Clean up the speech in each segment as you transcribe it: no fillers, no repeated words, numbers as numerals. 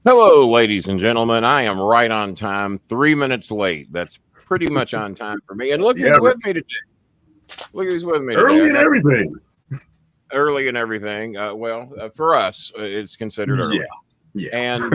Hello, ladies and gentlemen. I am right on time, 3 minutes late. That's pretty much on time for me. And look who's with me today. Look who's with me today. Early and everything. Early and everything. For us, it's considered early. Yeah. And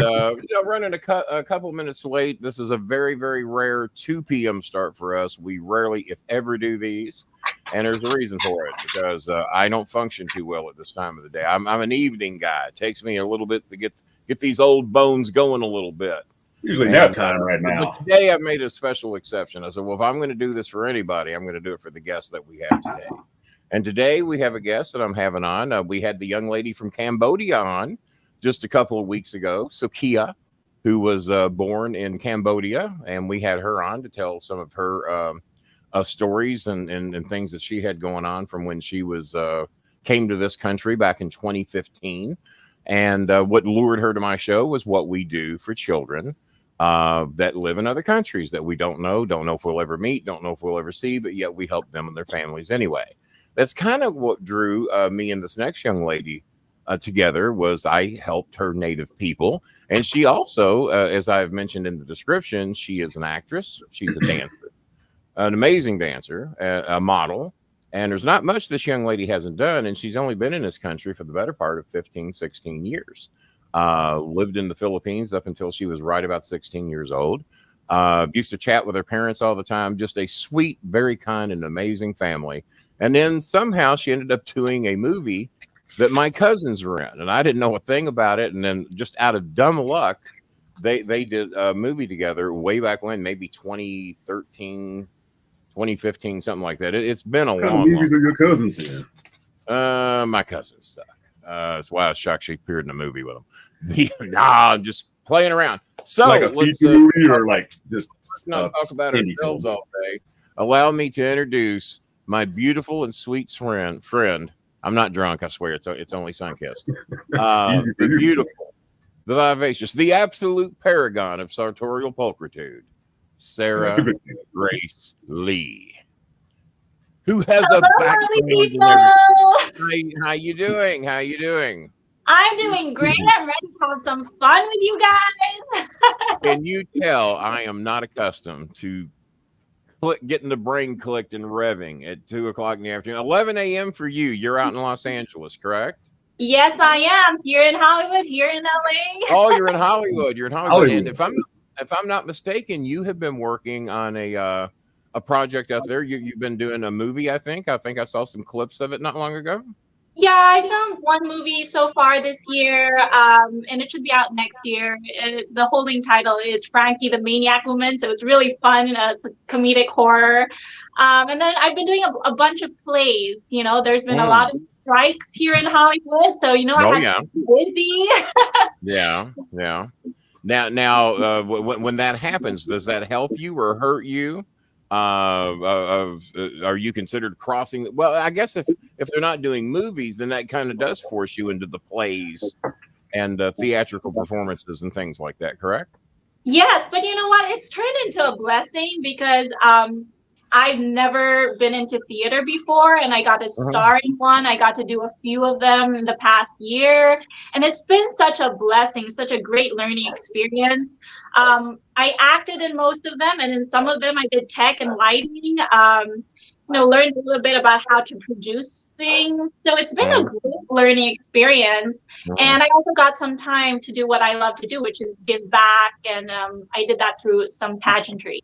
running a couple minutes late. This is a very, very rare 2 p.m. start for us. We rarely, if ever, do these. And there's a reason for it, because I don't function too well at this time of the day. I'm an evening guy. It takes me a little bit to get these old bones going a little bit. Usually nap time right now. But today I made a special exception. I said, well, if I'm going to do this for anybody, I'm going to do it for the guests that we have today. And today we have a guest that I'm having on. We had the young lady from Cambodia on just a couple of weeks ago, Sokia, who was born in Cambodia. And we had her on to tell some of her stories and things that she had going on from when she was came to this country back in 2015. And what lured her to my show was what we do for children that live in other countries that we don't know if we'll ever meet, don't know if we'll ever see, but yet we help them and their families anyway. That's kind of what drew me and this next young lady together. Was I helped her native people. And she also, as I've mentioned in the description, she is an actress. She's a dancer, an amazing dancer, a model. And there's not much this young lady hasn't done. And she's only been in this country for the better part of 15, 16 years. Lived in the Philippines up until she was right about 16 years old. Used to chat with her parents all the time. Just a sweet, very kind and amazing family. And then somehow she ended up doing a movie that my cousins were in. And I didn't know a thing about it. And then just out of dumb luck, they did a movie together way back when, maybe 2013, 2015, something like that. It's been a long movies are your cousins in? My cousins suck. That's why I was shocked she appeared in a movie with them. Nah, I'm just playing around. So like a feature movie or like just not talk about ourselves all day. Allow me to introduce my beautiful and sweet friend. I'm not drunk, I swear. It's only sun-kissed. The beautiful, the vivacious, the absolute paragon of sartorial pulchritude, Sarah Grace Lee, who has a background in everything. How you doing? How you doing? I'm doing great. I'm ready to have some fun with you guys. Can you tell I am not accustomed to getting the brain clicked and revving at 2 o'clock in the afternoon? 11 a.m. for you. You're out in Los Angeles, correct? Yes, I am. Here in Hollywood, here in LA. Oh, you're in Hollywood. You're in Hollywood. And if I'm not mistaken, you have been working on a project out there. You've been doing a movie, I think. I saw some clips of it not long ago. Yeah, I filmed one movie so far this year, and it should be out next year. The holding title is Frankie the Maniac Woman, so it's really fun. It's a comedic horror. And then I've been doing a bunch of plays. You know, there's been a lot of strikes here in Hollywood, so I have to be busy. Yeah. Now, when that happens, does that help you or hurt you? Are you considered crossing? Well, I guess if they're not doing movies, then that kind of does force you into the plays and theatrical performances and things like that, correct? Yes, but you know what? It's turned into a blessing because I've never been into theater before, and I got to star in one. I got to do a few of them in the past year, and it's been such a blessing, such a great learning experience. I acted in most of them, and in some of them I did tech and lighting. Learned a little bit about how to produce things. So it's been a great learning experience. And I also got some time to do what I love to do, which is give back. And I did that through some pageantry.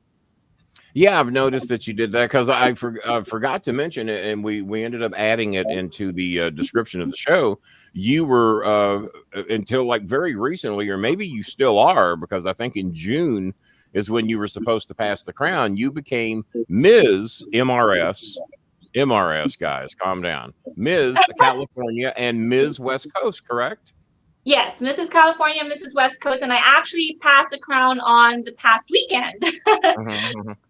Yeah, I've noticed that you did that because I forgot to mention it, and we ended up adding it into the description of the show. You were until like very recently, or maybe you still are, because I think in June is when you were supposed to pass the crown. You became Ms. MRS, guys, calm down. Ms. California and Ms. West Coast, correct? Yes, Mrs. California, Mrs. West Coast, and I actually passed the crown on the past weekend.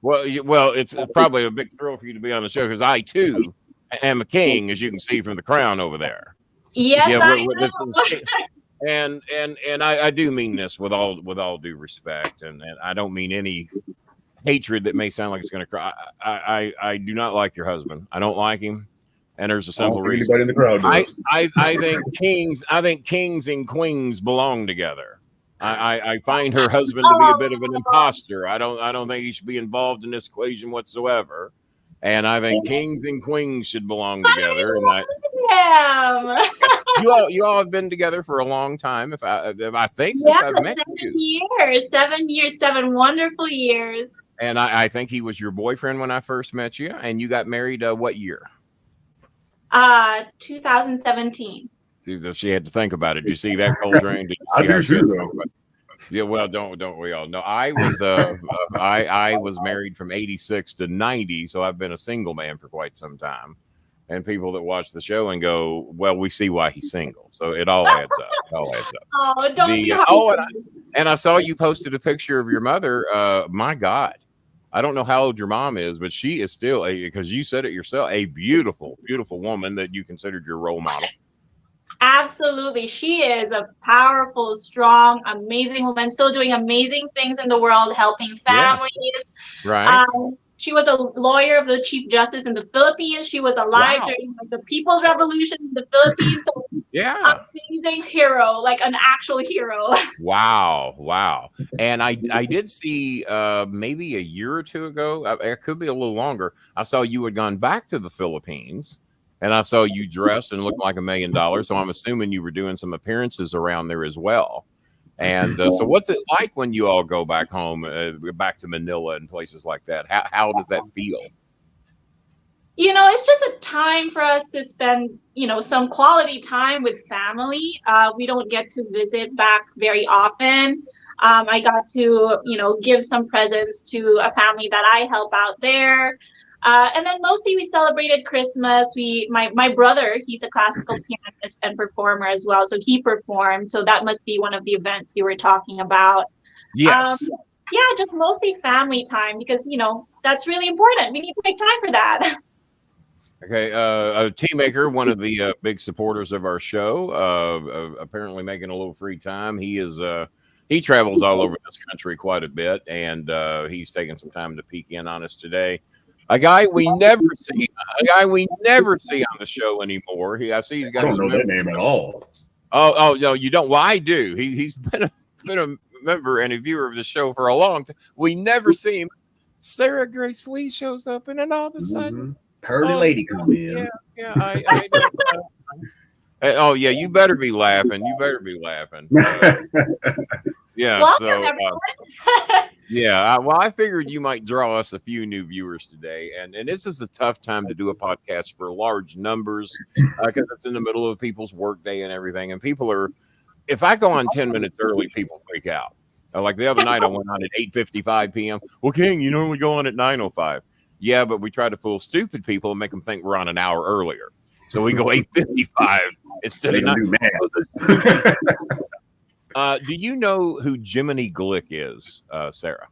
Well, it's probably a big thrill for you to be on the show because I too am a king, as you can see from the crown over there. Yes, I know. And I do mean this with all due respect, and I don't mean any hatred that may sound like it's going to cry. I do not like your husband. I don't like him. And there's a simple reason. In the crowd I think kings and queens belong together. I find her husband to be a bit of an imposter. I don't think he should be involved in this equation whatsoever. And I think kings and queens should belong together. And you all have been together for a long time. If I think since I've met you. 7 years, 7 wonderful years. And I think he was your boyfriend when I first met you. And you got married what year? 2017. See, she had to think about it. Did you see that, Coltrane? I do too. Yeah, well, don't we all know? I was I was married from 86 to 90, so I've been a single man for quite some time. And people that watch the show and go, well, we see why he's single. So it all adds up. It all adds up. Oh, don't be hard. And I saw you posted a picture of your mother. My God. I don't know how old your mom is, but she is still, because you said it yourself, a beautiful, beautiful woman that you considered your role model. Absolutely. She is a powerful, strong, amazing woman, still doing amazing things in the world, helping families. Yeah. Right. She was a lawyer of the Chief Justice in the Philippines. She was alive during the People's Revolution in the Philippines. So yeah. Amazing hero, like an actual hero. Wow. And I did see maybe a year or two ago, it could be a little longer, I saw you had gone back to the Philippines. And I saw you dressed and looked like $1 million. So I'm assuming you were doing some appearances around there as well. And so what's it like when you all go back home, back to Manila and places like that? How does that feel? It's just a time for us to spend, some quality time with family. We don't get to visit back very often. I got to, give some presents to a family that I help out there. And then mostly we celebrated Christmas. My brother, he's a classical pianist and performer as well. So he performed. So that must be one of the events you were talking about. Yes. Just mostly family time because, that's really important. We need to make time for that. Okay. Teammaker, one of the big supporters of our show, apparently making a little free time. He travels all over this country quite a bit, and he's taking some time to peek in on us today. A guy we never see on the show anymore. I see he's got. I don't know that name at all. Oh no, you don't. Well, I do. He's been a member and a viewer of the show for a long time. We never see him. Sarah Grace Lee shows up, and then all of a sudden, Pearly lady come in. Yeah. I oh yeah, you better be laughing. Yeah. Welcome, yeah. Well, I figured you might draw us a few new viewers today, and this is a tough time to do a podcast for large numbers because it's in the middle of people's workday and everything, and people are. If I go on 10 minutes early, people freak out. Like the other night, I went on at 8:55 p.m. Well, King, you normally go on at 9:05. Yeah, but we try to fool stupid people and make them think we're on an hour earlier. So we go 8:55 instead of 9. Do you know who Jiminy Glick is, Sarah?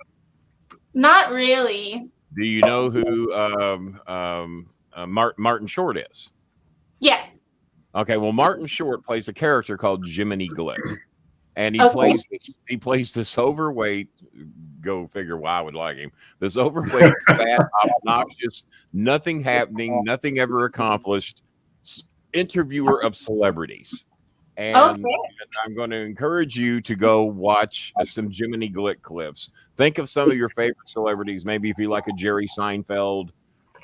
Not really. Do you know who Martin Short is? Yes. Okay, well, Martin Short plays a character called Jiminy Glick, and he plays this overweight. Go figure why I would like him. This overweight, fat, obnoxious, nothing happening, nothing ever accomplished interviewer of celebrities. And I'm going to encourage you to go watch some Jiminy Glick clips. Think of some of your favorite celebrities. Maybe if you like a Jerry Seinfeld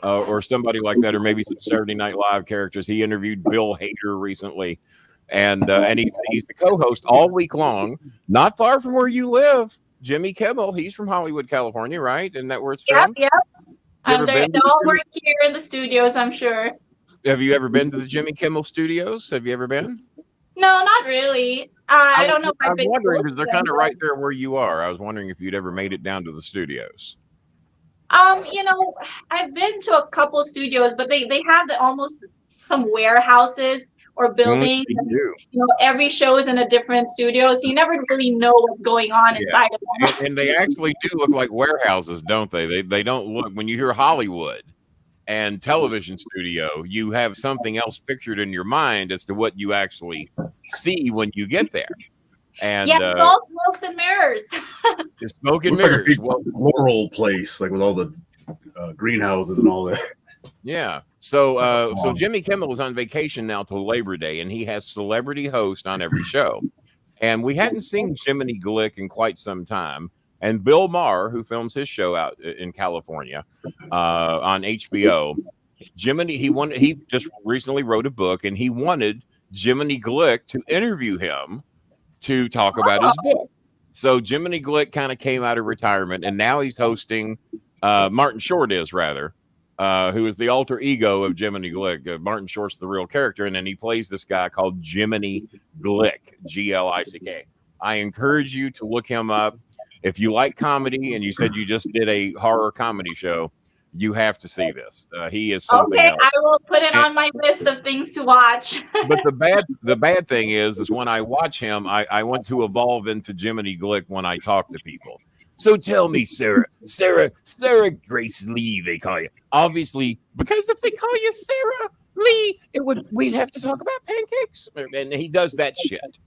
or somebody like that, or maybe some Saturday Night Live characters. He interviewed Bill Hader recently, and he's the co-host all week long. Not far from where you live, Jimmy Kimmel. He's from Hollywood, California, right? Isn't that where it's from? Yep. They all work here in the studios, I'm sure. Have you ever been to the Jimmy Kimmel studios? Have you ever been? No, not really. I don't know. I'm wondering because they're kind of right there where you are. I was wondering if you'd ever made it down to the studios. I've been to a couple studios, but they have almost some warehouses or buildings. Every show is in a different studio, so you never really know what's going on inside of them. And they actually do look like warehouses, don't they? They don't look. When you hear Hollywood and television studio, you have something else pictured in your mind as to what you actually see when you get there. And it's all smokes and mirrors. It's smoke and mirrors. Like a big floral place, like with all the greenhouses and all that. Yeah. So Jimmy Kimmel is on vacation now till Labor Day, and he has celebrity host on every show. And we hadn't seen Jiminy Glick in quite some time. And Bill Maher, who films his show out in California on HBO, he just recently wrote a book, and he wanted Jiminy Glick to interview him to talk about his book. So Jiminy Glick kind of came out of retirement, and now he's hosting. Martin Short is rather, who is the alter ego of Jiminy Glick. Martin Short's the real character, and then he plays this guy called Jiminy Glick, Glick. I encourage you to look him up. If you like comedy, and you said you just did a horror comedy show, you have to see this. He is something okay. else. I will put it on my list of things to watch. But the bad thing is when I watch him, I want to evolve into Jiminy Glick when I talk to people. So tell me, Sarah Grace Lee, they call you. Obviously, because if they call you Sarah Lee, we'd have to talk about pancakes. And he does that shit.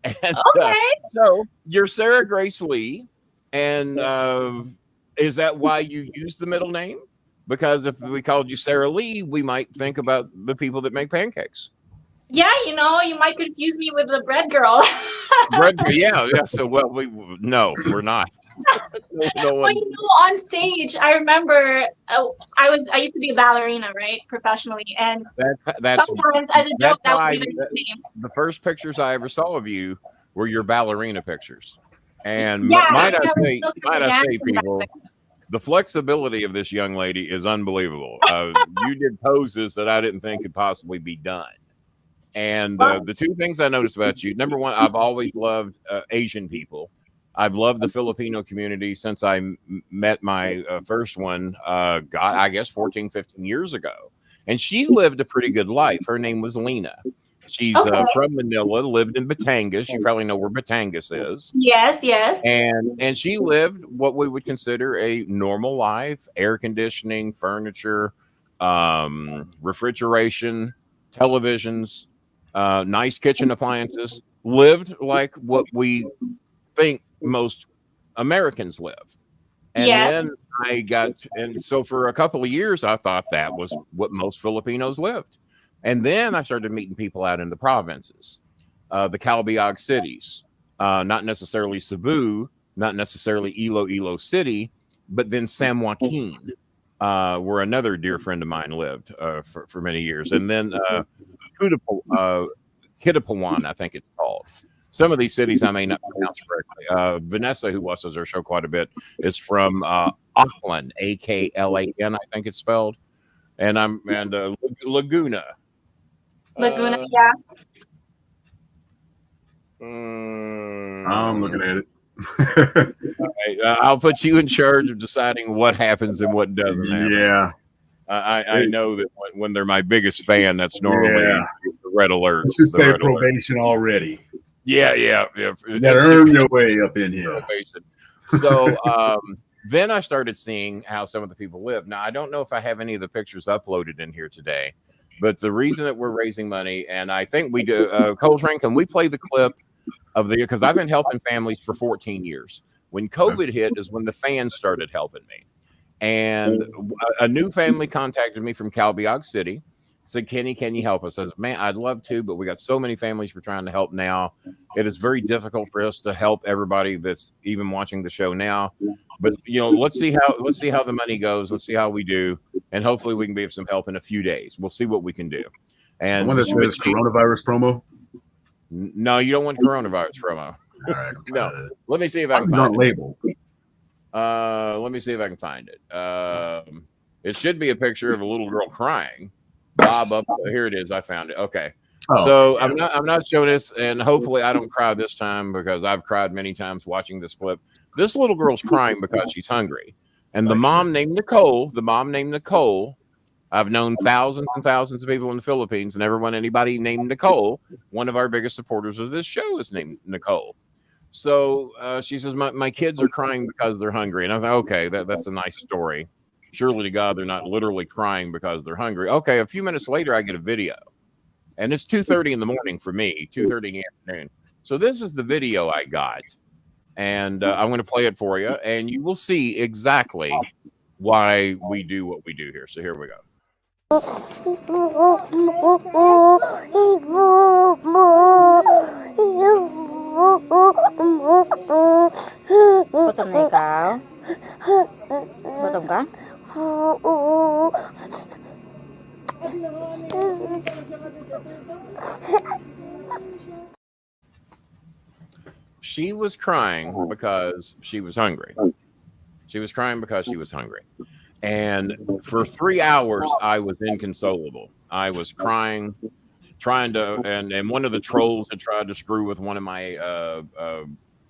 And Okay. so you're Sarah Grace Lee, and is that why you use the middle name? Because if we called you Sarah Lee, we might think about the people that make pancakes. Yeah, you know, you might confuse me with the bread girl. Yeah. So, well, no, we're not. No Well, one, you know, on stage, I remember I used to be a ballerina, right, professionally, and that's sometimes as a joke that would be the name. the first pictures I ever saw of you were your ballerina pictures. And Yeah, might yeah, I say, people, the flexibility of this young lady is unbelievable. You did poses that I didn't think could possibly be done. And the two things I noticed about you, number one, I've always loved Asian people. I've loved the Filipino community since I met my first one, I guess 14, 15 years ago. And she lived a pretty good life. Her name was Lena. She's from Manila, lived in Batangas. You probably know where Batangas is. Yes. And she lived what we would consider a normal life: air conditioning, furniture, refrigeration, televisions, nice kitchen appliances. Lived like what we think most Americans live. And then so for a couple of years, I thought that was what most Filipinos lived. And then I started meeting people out in the provinces, the Calbiag cities, not necessarily Cebu, not necessarily Iloilo City, but then San Joaquin, where another dear friend of mine lived for many years. And then Kitapuan, I think it's called. Some of these cities I may not pronounce correctly. Vanessa, who watches our show quite a bit, is from Aklan, Aklan, I think it's spelled. And Laguna. Laguna, yeah. I'm looking at it. Okay, I'll put you in charge of deciding what happens and what doesn't happen. Yeah. I know that when they're my biggest fan, that's normally the red alert. Let's just say probation already. Yeah. You gotta earn your way up in here. Probation. So then I started seeing how some of the people live. Now, I don't know if I have any of the pictures uploaded in here today, but the reason that we're raising money, and I think we do, Coltrane, can we play the clip of because I've been helping families for 14 years. When COVID hit is when the fans started helping me. And a new family contacted me from Calbiag City, said, Kenny, can you help us? I said, man, I'd love to, but we got so many families we're trying to help now. It is very difficult for us to help everybody that's even watching the show now. But let's see how the money goes. Let's see how we do. And hopefully we can be of some help in a few days. We'll see what we can do. And the one that says coronavirus promo? No, you don't want coronavirus promo. All right. No. Let me see if I can find it. Label. Let me see if I can find it. It should be a picture of a little girl crying. Bob up here it is. I found it. Okay. So I'm not showing this, and hopefully I don't cry this time because I've cried many times watching this clip. This little girl's crying because she's hungry. And the mom named Nicole, I've known thousands and thousands of people in the Philippines, and anybody named Nicole, one of our biggest supporters of this show is named Nicole. So she says, my kids are crying because they're hungry. And I thought, okay, that's a nice story. Surely to God, they're not literally crying because they're hungry. Okay, a few minutes later, I get a video. And it's 2:30 in the morning for me, 2:30 in the afternoon. So this is the video I got. And I'm going to play it for you. And you will see exactly why we do what we do here. So here we go. Gutom na ikaw? Gutom ka? She was crying because she was hungry. She was crying because she was hungry. And for 3 hours, I was inconsolable. I was crying, trying to, and one of the trolls had tried to screw with one of my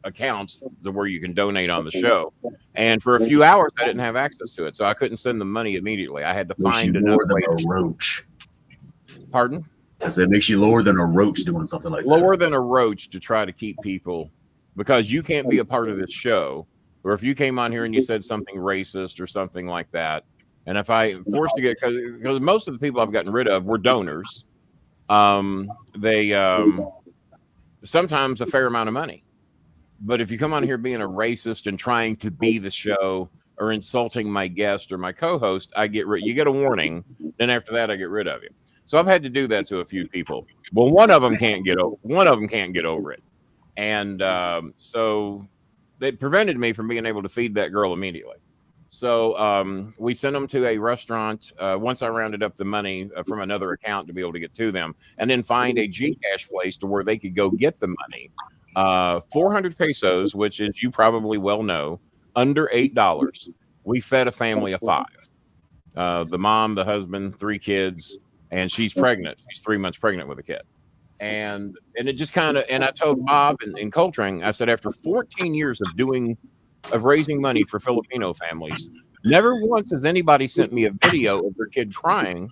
accounts where you can donate on the show. And for a few hours, I didn't have access to it. So I couldn't send the money immediately. I had to find another way. More than a roach. Pardon? I said, it makes you lower than a roach doing something like that. Lower than a roach to try to keep people, because you can't be a part of this show. Or if you came on here and you said something racist or something like that, and if I forced to get, because most of the people I've gotten rid of were donors, they sometimes a fair amount of money. But if you come on here being a racist and trying to be the show or insulting my guest or my co-host, I get you get a warning. Then after that, I get rid of you. So I've had to do that to a few people. Well, one of them can't get over it, and so they prevented me from being able to feed that girl immediately. So we sent them to a restaurant. Once I rounded up the money from another account to be able to get to them, and then find a Gcash place to where they could go get the money. 400 pesos, which, as you probably well know, under $8. We fed a family of 5. The mom, the husband, 3 kids, and she's pregnant. She's 3 months pregnant with a kid. And it just kind of, and I told Bob and Coltrane, I said, after 14 years of raising money for Filipino families, never once has anybody sent me a video of their kid crying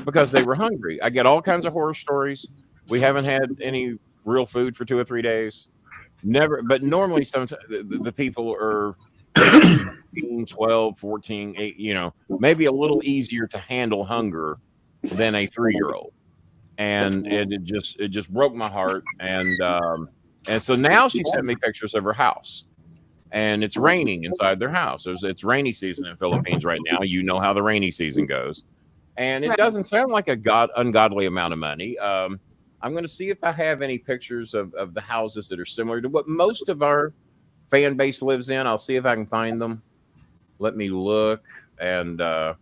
because they were hungry. I get all kinds of horror stories. We haven't had any real food for 2 or 3 days. Never, but normally sometimes the people are 12, 14, 8, maybe a little easier to handle hunger than a 3-year-old. And it just broke my heart. And so now she sent me pictures of her house, and it's raining inside their house. It's rainy season in Philippines right now. You know how the rainy season goes. And it doesn't sound like ungodly amount of money. I'm going to see if I have any pictures of the houses that are similar to what most of our fan base lives in. I'll see if I can find them. Let me look. And I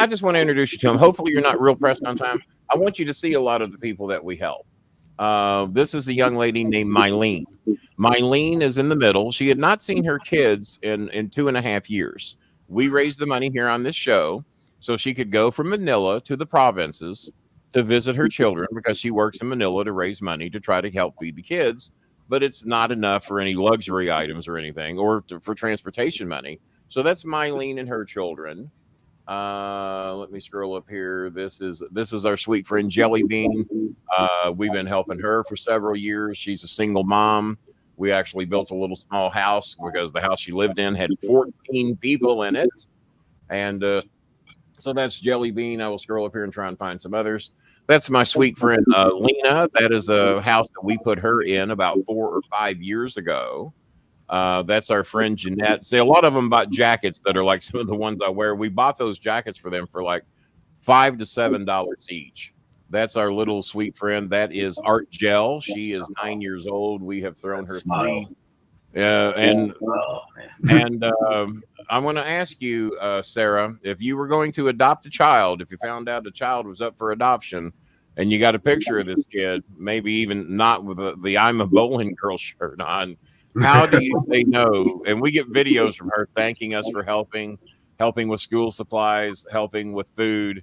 just want to introduce you to them. Hopefully you're not real pressed on time. I want you to see a lot of the people that we help. This is a young lady named Mylene. Mylene is in the middle. She had not seen her kids in 2.5 years. We raised the money here on this show so she could go from Manila to the provinces to visit her children, because she works in Manila to raise money to try to help feed the kids. But it's not enough for any luxury items or anything, or for transportation money. So that's Mylene and her children. Let me scroll up here. This is our sweet friend Jelly Bean. We've been helping her for several years. She's a single mom. We actually built a little small house because the house she lived in had 14 people in it. And so that's Jelly Bean. I will scroll up here and try and find some others. That's my sweet friend Lena. That is a house that we put her in about 4 or 5 years ago. That's our friend Jeanette. See, a lot of them bought jackets that are like some of the ones I wear. We bought those jackets for them for like $5 to $7 each. That's our little sweet friend. That is Art Gel. She is 9 years old. We have thrown her 3. And I want to ask you, Sarah, if you were going to adopt a child, if you found out the child was up for adoption, and you got a picture of this kid, maybe even not with the I'm a Bowling Girl shirt on, how do you say no? And we get videos from her thanking us for helping with school supplies, helping with food.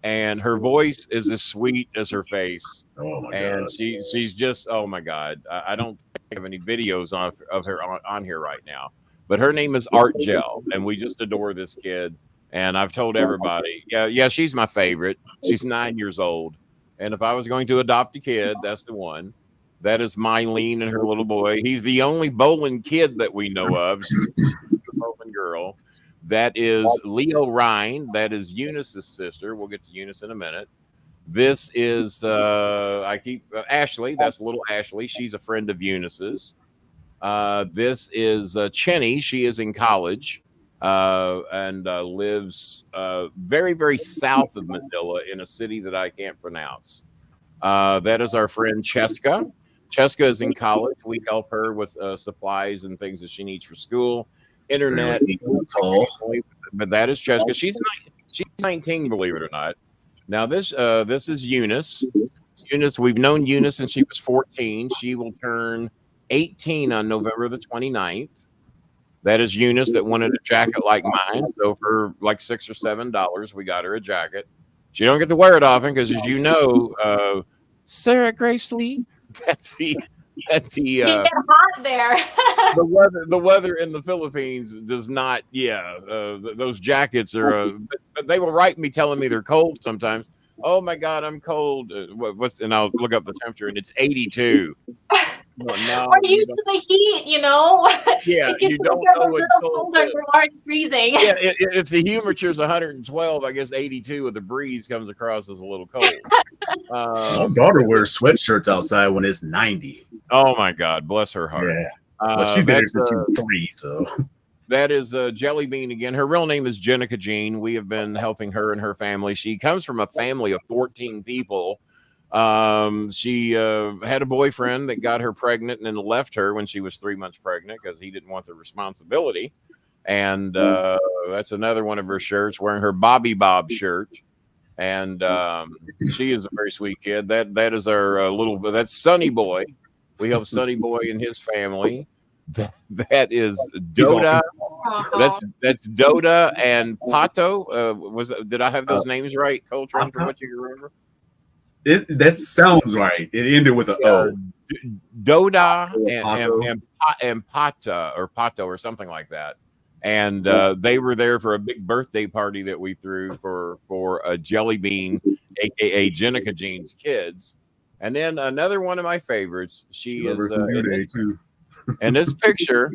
And her voice is as sweet as her face. Oh my and God. she's just, oh my God. I don't have any videos of her on here right now. But her name is Art Gel, and we just adore this kid. And I've told everybody, yeah, she's my favorite. She's 9 years old. And if I was going to adopt a kid, that's the one. That is Mylene and her little boy. He's the only bowling kid that we know of. She's a bowling girl. That is Leo Ryan. That is Eunice's sister. We'll get to Eunice in a minute. This is Ashley. That's little Ashley. She's a friend of Eunice's. This is Chenny. She is in college and lives very, very south of Manila in a city that I can't pronounce. That is our friend Cheska. Cheska is in college. We help her with supplies and things that she needs for school, internet. But that is Cheska. She's 19, believe it or not. Now this is Eunice. Eunice, we've known Eunice since she was 14. She will turn 18 on November the 29th. That is Eunice that wanted a jacket like mine. So for like $6 or $7, we got her a jacket. She don't get to wear it often because, as you know, Sarah Grace Lee, that's the You get hot there. the weather in the Philippines does not. Yeah, those jackets are. But they will write me telling me they're cold sometimes. Oh my God, I'm cold. And I'll look up the temperature and it's 82. No, We're used to the heat, you know. Yeah, you don't know what's cold. Colder, we're already freezing. Yeah, if the temperature is 112, I guess 82 with the breeze comes across as a little cold. My daughter wears sweatshirts outside when it's 90. Oh my God, bless her heart. Yeah, well, she's been here since she was 3, so. That is Jelly Bean again. Her real name is Jenica Jean. We have been helping her and her family. She comes from a family of 14 people. She had a boyfriend that got her pregnant and then left her when she was 3 months pregnant because he didn't want the responsibility. And that's another one of her shirts, wearing her Bobby Bob shirt. And she is a very sweet kid. That is our that's Sonny Boy. We help Sonny Boy and his family. That is Doda. That's Doda and Pato. Did I have those names right, Coltrane, from what you can remember? That sounds right. It ended with an O. Doda and Pata or Pato or something like that. And they were there for a big birthday party that we threw for a Jelly Bean, aka Jenica Jean's kids. And then another one of my favorites. She is in this picture.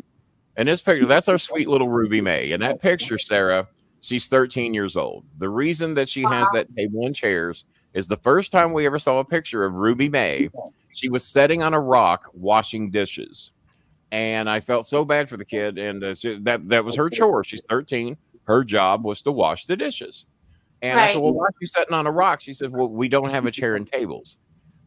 That's our sweet little Ruby May. In that picture, Sarah, she's 13 years old. The reason that she has that table and chairs is the first time we ever saw a picture of Ruby May. She was sitting on a rock washing dishes. And I felt so bad for the kid. And that was her chore. She's 13. Her job was to wash the dishes. And I said, well, why are you sitting on a rock? She said, well, we don't have a chair and tables.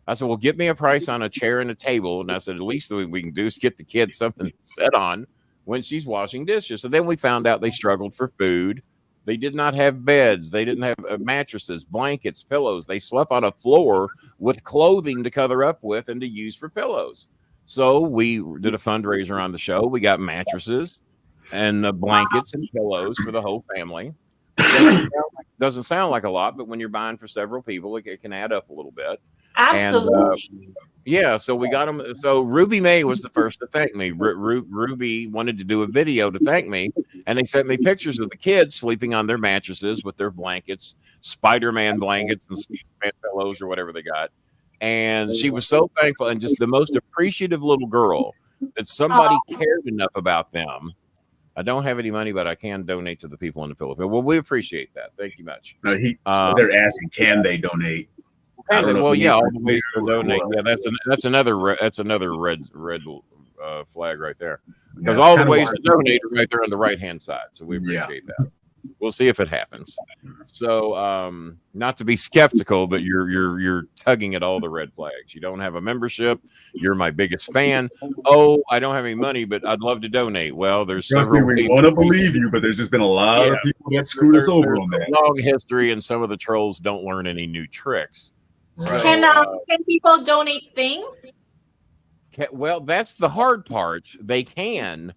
I said, well, get me a price on a chair and a table. And I said, at least what we can do is get the kid something to sit on when she's washing dishes. So then we found out they struggled for food. They did not have beds. They didn't have mattresses, blankets, pillows. They slept on a floor with clothing to cover up with and to use for pillows. So we did a fundraiser on the show. We got mattresses and blankets and pillows for the whole family. Doesn't sound like a lot, but when you're buying for several people, it can add up a little bit. Absolutely. And, so we got them. So Ruby May was the first to thank me. Ruby wanted to do a video to thank me, and they sent me pictures of the kids sleeping on their mattresses with their blankets, Spider-Man blankets and Spider-Man pillows or whatever they got. And she was so thankful and just the most appreciative little girl that somebody cared enough about them. I don't have any money, but I can donate to the people in the Philippines. Well, we appreciate that. Thank you much. No, they're asking, can they donate? All the ways to donate. Yeah, that's another red flag right there. Because all the ways to donate are right there on the right hand side. So we appreciate that. We'll see if it happens. So, not to be skeptical, but you're tugging at all the red flags. You don't have a membership. You're my biggest fan. Oh, I don't have any money, but I'd love to donate. Well, there's several. We want to believe you, but there's just been a lot of people that screwed us over on that. Long history, and some of the trolls don't learn any new tricks. Right. Can people donate things? Well, that's the hard part. They can.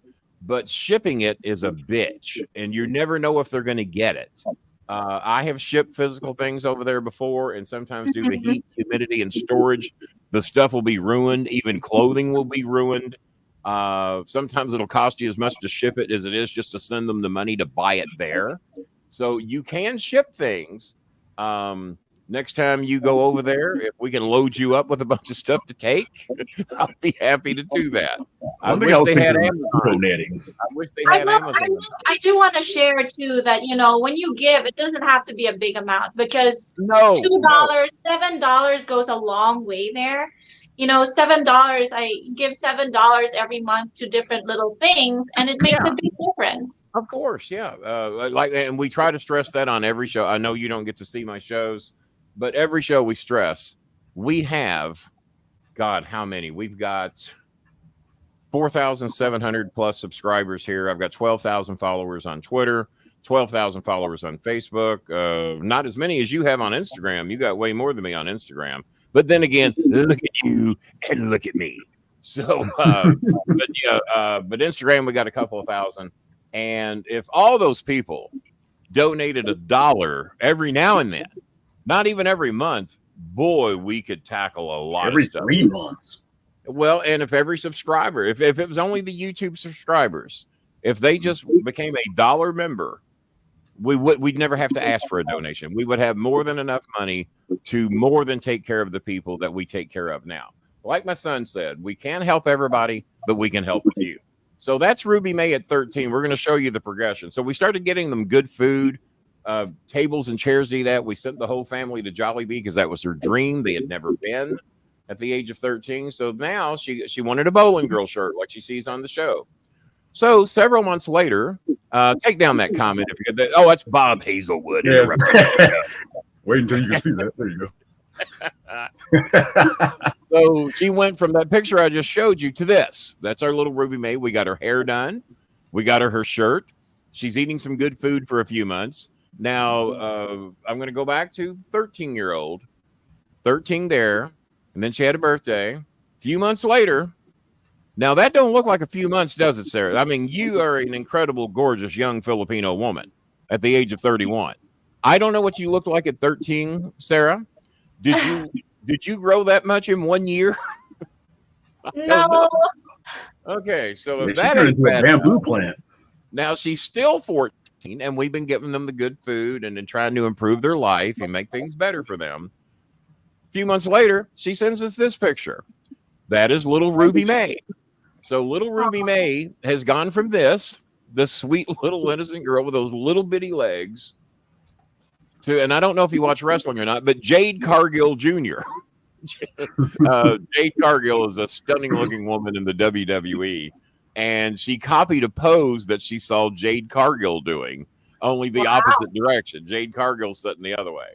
But shipping it is a bitch, and you never know if they're going to get it. I have shipped physical things over there before, and sometimes due to heat, humidity, and storage, the stuff will be ruined. Even clothing will be ruined. Sometimes it'll cost you as much to ship it as it is just to send them the money to buy it there. So you can ship things. Next time you go over there, if we can load you up with a bunch of stuff to take, I'll be happy to do that. I wish they had Amazon. I do want to share too that, when you give, it doesn't have to be a big amount, because $2, $7 goes a long way there. $7, I give $7 every month to different little things, and it makes a big difference. Of course, yeah. And we try to stress that on every show. I know you don't get to see my shows, but every show we stress, we have God, how many? We've got 4,700 plus subscribers here. I've got 12,000 followers on Twitter, 12,000 followers on Facebook. Not as many as you have on Instagram. You got way more than me on Instagram. But then again, look at you and look at me. So, but Instagram, we got a couple of thousand. And if all those people donated $1 every now and then, not even every month, boy, we could tackle a lot every of stuff. 3 months. Well, and if every subscriber, if it was only the YouTube subscribers, if they just became a $1 member, we'd never have to ask for a donation. We would have more than enough money to more than take care of the people that we take care of now. Like my son said, we can't help everybody, but we can help a few. So that's Ruby May at 13. We're going to show you the progression. So we started getting them good food, tables and chairs to eat at. We sent the whole family to Jollibee because that was her dream. They had never been at the age of 13. So now she wanted a Bowling Girl shirt like she sees on the show. So several months later, take down that comment if you get that. Oh, that's Bob Hazelwood. Yes. Wait until you can see that. There you go. So she went from that picture I just showed you to this. That's our little Ruby May. We got her hair done. We got her shirt. She's eating some good food for a few months. Now, I'm going to go back to 13-year-old. 13 there. And then she had a birthday. A few months later. Now, that don't look like a few months, does it, Sarah? I mean, you are an incredible, gorgeous, young Filipino woman at the age of 31. I don't know what you looked like at 13, Sarah. Did you grow that much in 1 year? No. Okay, so if She that turned ain't into a bad bamboo enough, plant. now she's still 14, and we've been giving them the good food and then trying to improve their life and make things better for them. A few months later, she sends us this picture. That is little Ruby May. So little Ruby May has gone from this sweet little innocent girl with those little bitty legs to, and I don't know if you watch wrestling or not, but Jade Cargill Jr. Jade Cargill is a stunning looking woman in the WWE, and she copied a pose that she saw Jade Cargill doing, only the opposite direction. Jade Cargill sitting the other way,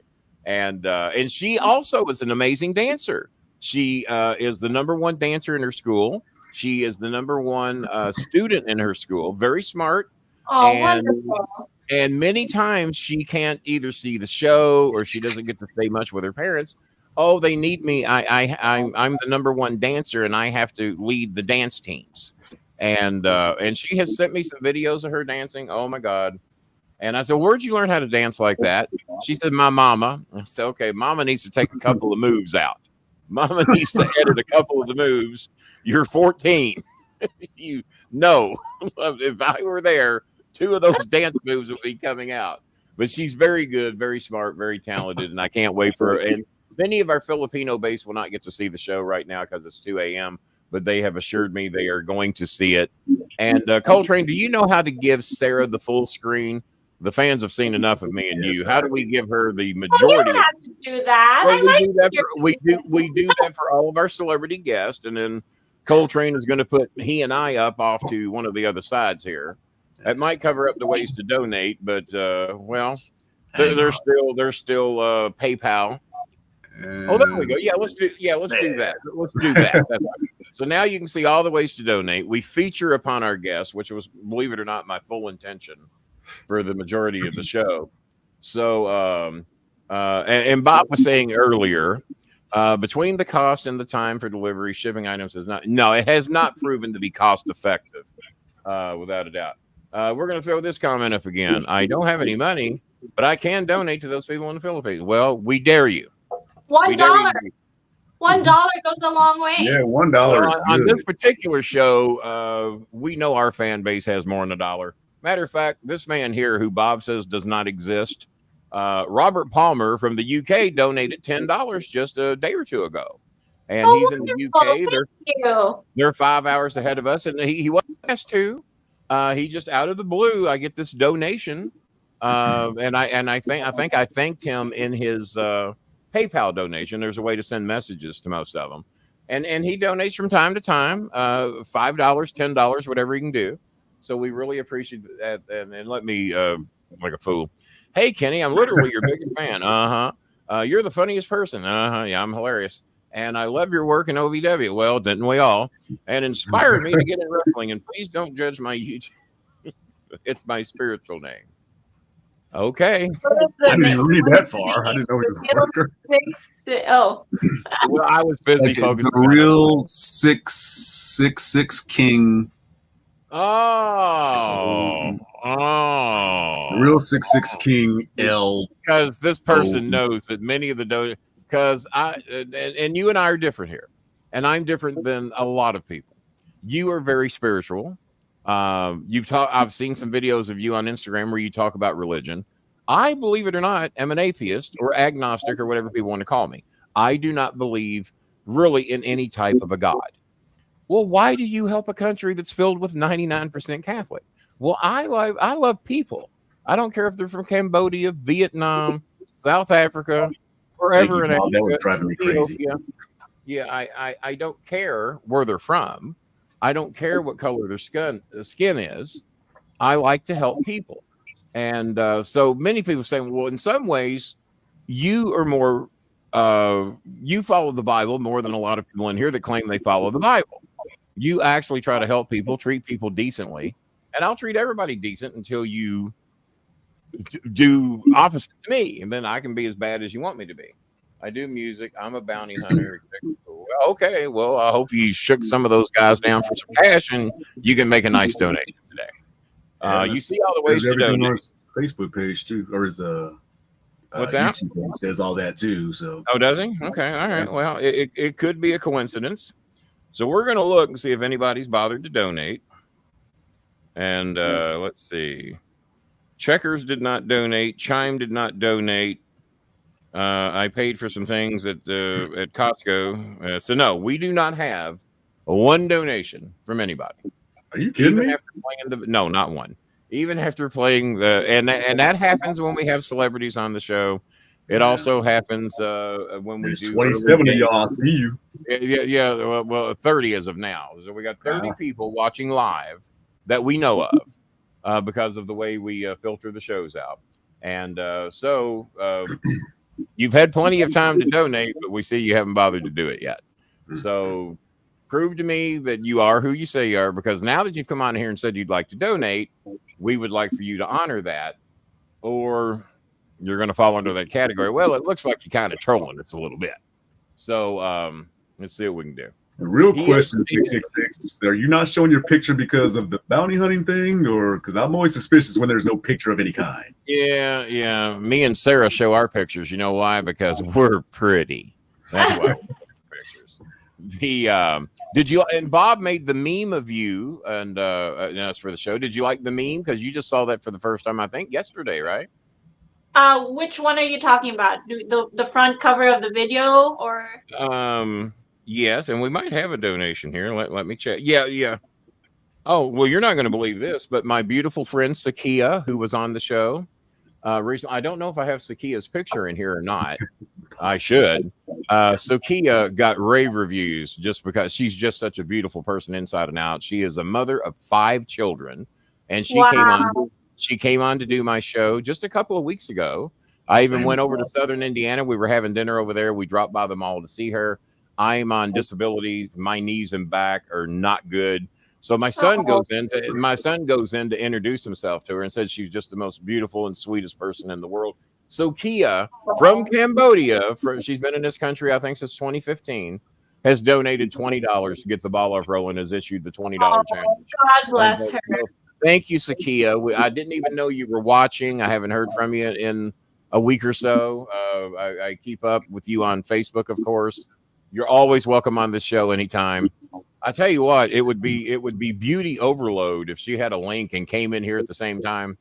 and she also is an amazing dancer. She is the #1 dancer in her school. She is the #1 student in her school. Very smart. Oh, wonderful. And many times she can't either see the show or she doesn't get to stay much with her parents. Oh, they need me. I'm the #1 dancer and I have to lead the dance teams. And she has sent me some videos of her dancing. Oh my God. And I said, where'd you learn how to dance like that? She said, my mama. I said, okay, mama needs to take a couple of moves out. Mama needs to edit a couple of the moves. You're 14. You know, if I were there, 2 of those dance moves will be coming out. But she's very good, very smart, very talented, and I can't wait for her. And many of our Filipino base will not get to see the show right now because it's 2 a.m., but they have assured me they are going to see it. And Coltrane, do you know how to give Sarah the full screen? The fans have seen enough of me and you. How do we give her the majority? You don't have to do that. Well, we do that for all of our celebrity guests, and then Coltrane is going to put he and I up off to one of the other sides here. That might cover up the ways to donate, but well, there's still PayPal. Oh, there we go. Yeah, let's do that. Let's do that. That's right. So now you can see all the ways to donate. We feature upon our guests, which was, believe it or not, my full intention for the majority of the show. So, and Bob was saying earlier, between the cost and the time for delivery, shipping items it has not proven to be cost effective, without a doubt. We're going to throw this comment up again. I don't have any money, but I can donate to those people in the Philippines. Well, we dare you. $1. $1 goes a long way. Yeah, $1 well, on this particular show, we know our fan base has more than $1. Matter of fact, this man here, who Bob says does not exist, Robert Palmer from the UK donated $10 just a day or two ago, and he's in the UK. They're 5 hours ahead of us, and he wasn't asked to. He just out of the blue, I get this donation, and I think I thanked him in his PayPal donation. There's a way to send messages to most of them, and he donates from time to time, $5, $10, whatever he can do. So we really appreciate that. And let me like a fool. Hey Kenny, I'm literally your biggest fan. You're the funniest person. Yeah, I'm hilarious. and I love your work in OVW. Well, didn't we all? And inspired me to get in wrestling. And please don't judge my YouTube. It's my spiritual name. Okay. I didn't even read that far. I didn't know he was a worker. Oh, Well, I was busy Like focusing the on real 666 king. Oh, The real 66 king L. because this person knows that many of the because and you and I are different here, and I'm different than a lot of people. You are very spiritual. I've seen some videos of you on Instagram where you talk about religion. I, believe it or not, am an atheist or agnostic or whatever people want to call me. I do not believe really in any type of a God. Well, why do you help a country that's filled with 99% Catholic? Well, I love people. I don't care if they're from Cambodia, Vietnam, South Africa, wherever in Africa. That was driving me crazy. Yeah, I don't care where they're from. I don't care what color their skin is. I like to help people. And so many people say, well, in some ways, you are more, you follow the Bible more than a lot of people in here that claim they follow the Bible. You actually try to help people, treat people decently. And I'll treat everybody decent until you do opposite to me. And then I can be as bad as you want me to be. I do music. I'm a bounty hunter. Okay, well, I hope you shook some of those guys down for some cash and you can make a nice donation today. You see all the ways to donate. On his Facebook page too, or his what's that? YouTube page says all that too. So does he? Okay, all right. Well, it could be a coincidence. So we're gonna look and see if anybody's bothered to donate. And let's see. Checkers did not donate. Chime did not donate. I paid for some things at Costco. So no, we do not have one donation from anybody. Are you kidding me? No, not one. Even after playing and that happens when we have celebrities on the show. It also happens when we do 27 of y'all. I see you. Yeah. Well, 30 as of now. So we got 30 people watching live that we know of because of the way we filter the shows out. And so you've had plenty of time to donate, but we see you haven't bothered to do it yet. So prove to me that you are who you say you are, because now that you've come on here and said you'd like to donate, we would like for you to honor that, or you're going to fall under that category. Well, it looks like you're kind of trolling us a little bit. So let's see what we can do. The real question, 666, are you not showing your picture because of the bounty hunting thing, or because I'm always suspicious when there's no picture of any kind? Yeah. Me and Sarah show our pictures. You know why? Because we're pretty. That's why. Did you and Bob made the meme of you and us for the show? Did you like the meme? Because you just saw that for the first time, I think, yesterday, right? Which one are you talking about? The front cover of the video, or? Yes, and we might have a donation here. Let me check. Yeah. Oh, well, you're not going to believe this, but my beautiful friend Sakia, who was on the show recently, I don't know if I have Sakia's picture in here or not. I should. Sakia got rave reviews just because she's just such a beautiful person inside and out. She is a mother of 5 children, and she came on to do my show just a couple of weeks ago. I even went over to Southern Indiana. We were having dinner over there. We dropped by the mall to see her. I am on disability. My knees and back are not good. So my son goes in to introduce himself to her and said she's just the most beautiful and sweetest person in the world. So Kia from Cambodia, she's been in this country, I think, since 2015, has donated $20 to get the ball off rolling, has issued the $20 challenge. God bless her. So, thank you, Sakia. I didn't even know you were watching. I haven't heard from you in a week or so. I keep up with you on Facebook, of course. You're always welcome on this show anytime. I tell you what, it would be beauty overload if she had a link and came in here at the same time.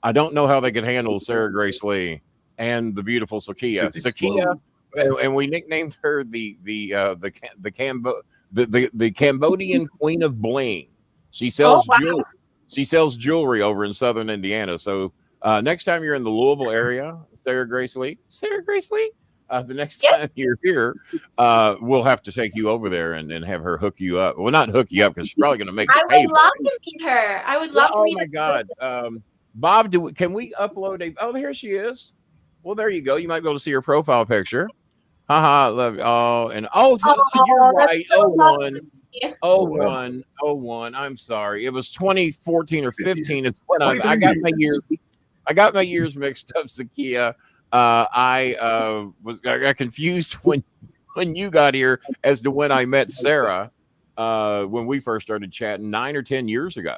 I don't know how they could handle Sarah Grace Lee and the beautiful Sakia. Sakia, and we nicknamed her the Cambodian Queen of Bling. She sells jewelry. She sells jewelry over in Southern Indiana. So next time you're in the Louisville area, Sarah Grace Lee, the next time you're here, we'll have to take you over there and have her hook you up. Well, not hook you up because she's probably going to make. I would love to meet her. I would love to meet her. Oh my God, Bob, can we upload a? Oh, here she is. Well, there you go. You might be able to see her profile picture. Haha, love you. Oh, and so you're Oh, that's right. so Oh one. lovely. Oh, wow. 01, 01. I'm sorry. It was 2014 or 15 is when I 23 got my years. years. I got my years mixed up, Zakia. I got confused when you got here as to when I met Sarah when we first started chatting 9 or 10 years ago.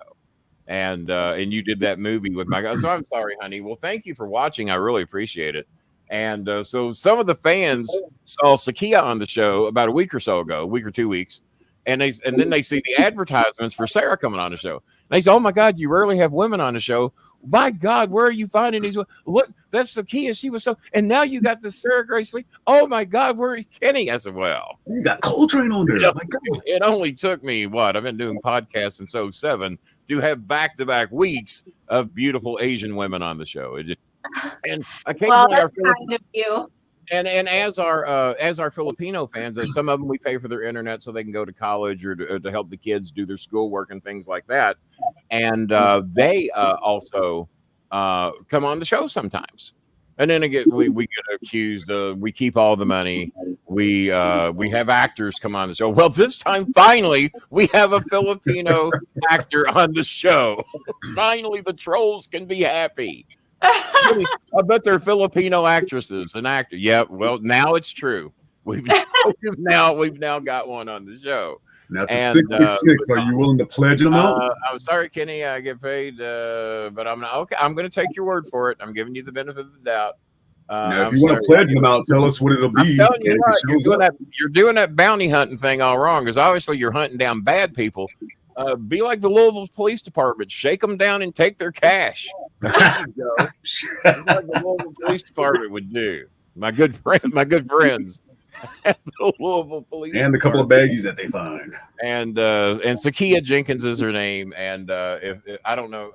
And you did that movie with my guy. So I'm sorry, honey. Well, thank you for watching. I really appreciate it. And so some of the fans saw Sakia on the show about a week or so ago, a week or 2 weeks, and then they see the advertisements for Sarah coming on the show. And they say, "Oh my God, you rarely have women on the show. My God, where are you finding these? Look, that's Sakia. She was so, and now you got this Sarah Grace Lee. Oh my God, where is Kenny?" I said, "Well, You got Coltrane on there. you know, My God. it only took me what I've been doing podcasts since '07 to have back-to-back weeks of beautiful Asian women on the show. And Well, occasionally that's kind of you. and as our Filipino fans, some of them we pay for their internet so they can go to college or to help the kids do their schoolwork and things like that. And they also come on the show sometimes. And then again, we get accused of we keep all the money. We have actors come on the show. Well, this time finally we have a Filipino actor on the show. Finally, the trolls can be happy. I bet they're Filipino actresses and actor. Yeah, well, now it's true. We've now got one on the show. Now to And 666. Are you willing to pledge an amount? I'm sorry, Kenny, I get paid, but I'm not okay. I'm going to take your word for it. I'm giving you the benefit of the doubt. Now, if you want to pledge an amount, tell us what it'll be. I'm telling you and what, if it shows up. you're doing that bounty hunting thing all wrong because obviously you're hunting down bad people. Be like the Louisville Police Department. Shake them down and take their cash. There you go. Just like the Louisville Police Department would do. My good friends. The Louisville Police And the couple of baggies that they find. and Sakia Jenkins is her name. And if I don't know,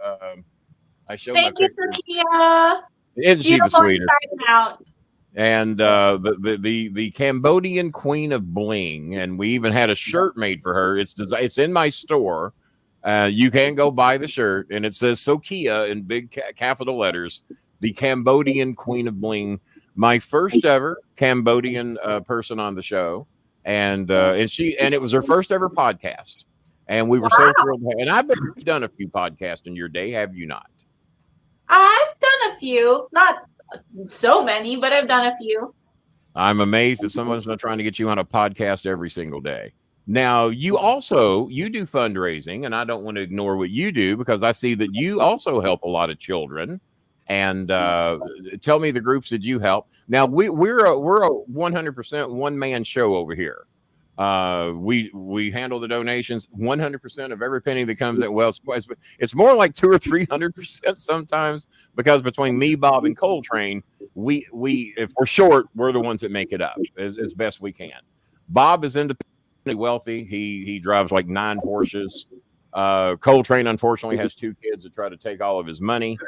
I showed my Thank you, picture. Sakia. Isn't she the Beautiful sweetest? starting out. And the Cambodian Queen of Bling, and we even had a shirt made for her. It's in my store. You can go buy the shirt, and it says Sokia in big capital letters. The Cambodian Queen of Bling, my first ever Cambodian person on the show, and it was her first ever podcast, and we were so thrilled. And I bet you've done a few podcasts in your day, have you not? I've done a few, not so many, but I've done a few. I'm amazed that someone's not trying to get you on a podcast every single day. Now, you do fundraising, and I don't want to ignore what you do because I see that you also help a lot of children. And tell me the groups that you help. Now, we're a 100% one-man show over here. We handle the donations 100% of every penny that comes in. Well, it's more like 200 or 300% sometimes because between me, Bob, and Coltrane, we if we're short, we're the ones that make it up as best we can. Bob is independently wealthy. He drives like 9 Porsches. Coltrane unfortunately has 2 kids that try to take all of his money,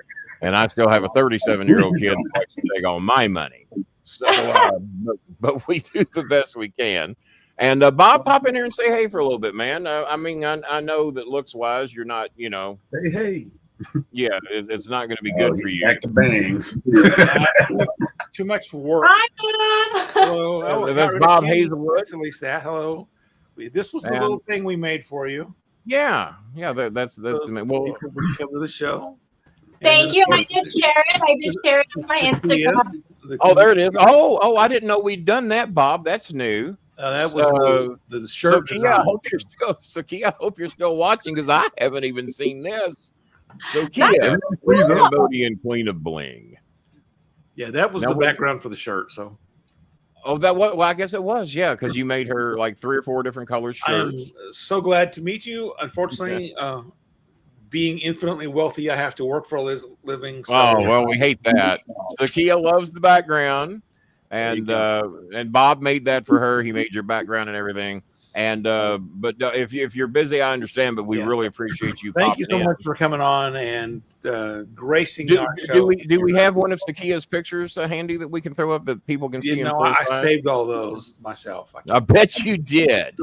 and I still have a 37-year-old kid that likes to take all my money. So, but we do the best we can. And Bob, pop in here and say hey for a little bit, man. I mean, I know that looks wise, you're not, Say hey. Yeah, it's not going to be good for you. Back to bangs. Too much work. Hi, Bob. Hello. That's Bob Hazelwood. That's at least that. Hello. This was the And- little thing we made for you. Yeah. That's well. You could come to the show. Thank you. I did share it. On my Instagram. Oh, there it is. Oh, I didn't know we'd done that, Bob. That's new. That was the shirt Sakia, design. I hope you're still watching because I haven't even seen this. So That's Kia, Please, Cambodian Queen of Bling. Yeah, that was Now the background for the shirt. So Oh, that was well. I guess it was, yeah, because you made her like 3 or 4 different color I am shirts. so glad to meet you. Unfortunately, being infinitely wealthy, I have to work for a living. So Oh well, we hate that. Sakia loves the background, and Bob made that for her. He made your background and everything. And but if you're busy, I understand. But we Yeah. really appreciate you. thank you so popping in. much for coming on and gracing Do, our show. do we have one of Sakia's pictures handy that we can throw up that people can see? You in know, full I size? saved all those myself. I bet you did.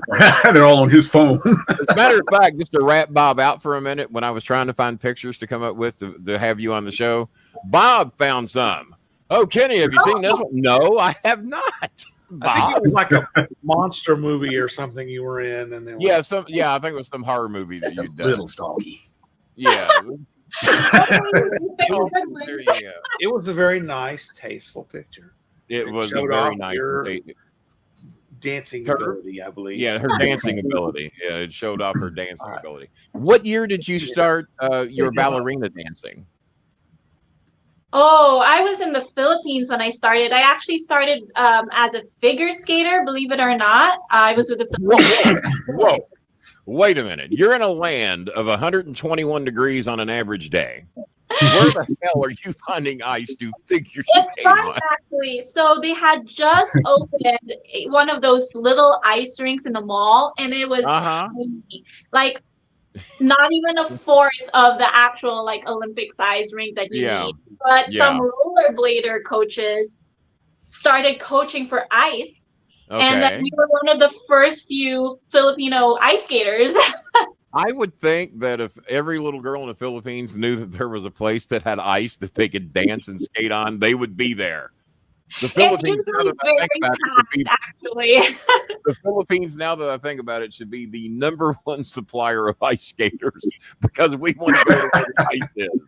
They're all on his phone. As a matter of fact, just to wrap Bob out for a minute, when I was trying to find pictures to come up with to have you on the show, Bob found some. Oh, Kenny, have you seen this one? No, I have not. I think it was like a monster movie or something you were in, and then Yeah, I think it was some horror movie Just that a you'd done. little stalky. Yeah. There you go. it was a very nice, tasteful picture. It was a showed very off nice your and dancing Her- ability, I believe. yeah, her dancing ability. Yeah, it showed off her dancing ability. What year did you start your ballerina dancing? Oh, I was in the Philippines when I started. I actually started as a figure skater, believe it or not. I was with the Philippines. Whoa. Wait a minute. You're in a land of 121 degrees on an average day. Where the hell are you finding ice to figure It's skate fun, on? actually. So they had just opened one of those little ice rinks in the mall, and it was tiny. Like not even a fourth of the actual like Olympic size rink that you need. But some rollerblader coaches started coaching for ice, and then we were one of the first few Filipino ice skaters. I would think that if every little girl in the Philippines knew that there was a place that had ice that they could dance and skate on, they would be there. The Philippines, now that I think about it, should be, actually. the Philippines, now that I think about it, should be the #1 supplier of ice skaters because we want to go to where the ice is.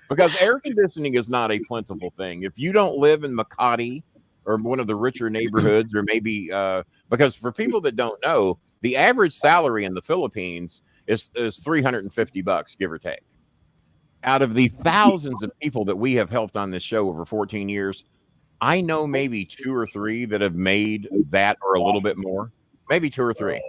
Because air conditioning is not a plentiful thing. If you don't live in Makati or one of the richer neighborhoods, or maybe because for people that don't know, the average salary in the Philippines is $350, give or take. Out of the thousands of people that we have helped on this show over 14 years, I know maybe 2 or 3 that have made that or a little bit more, maybe 2 or 3.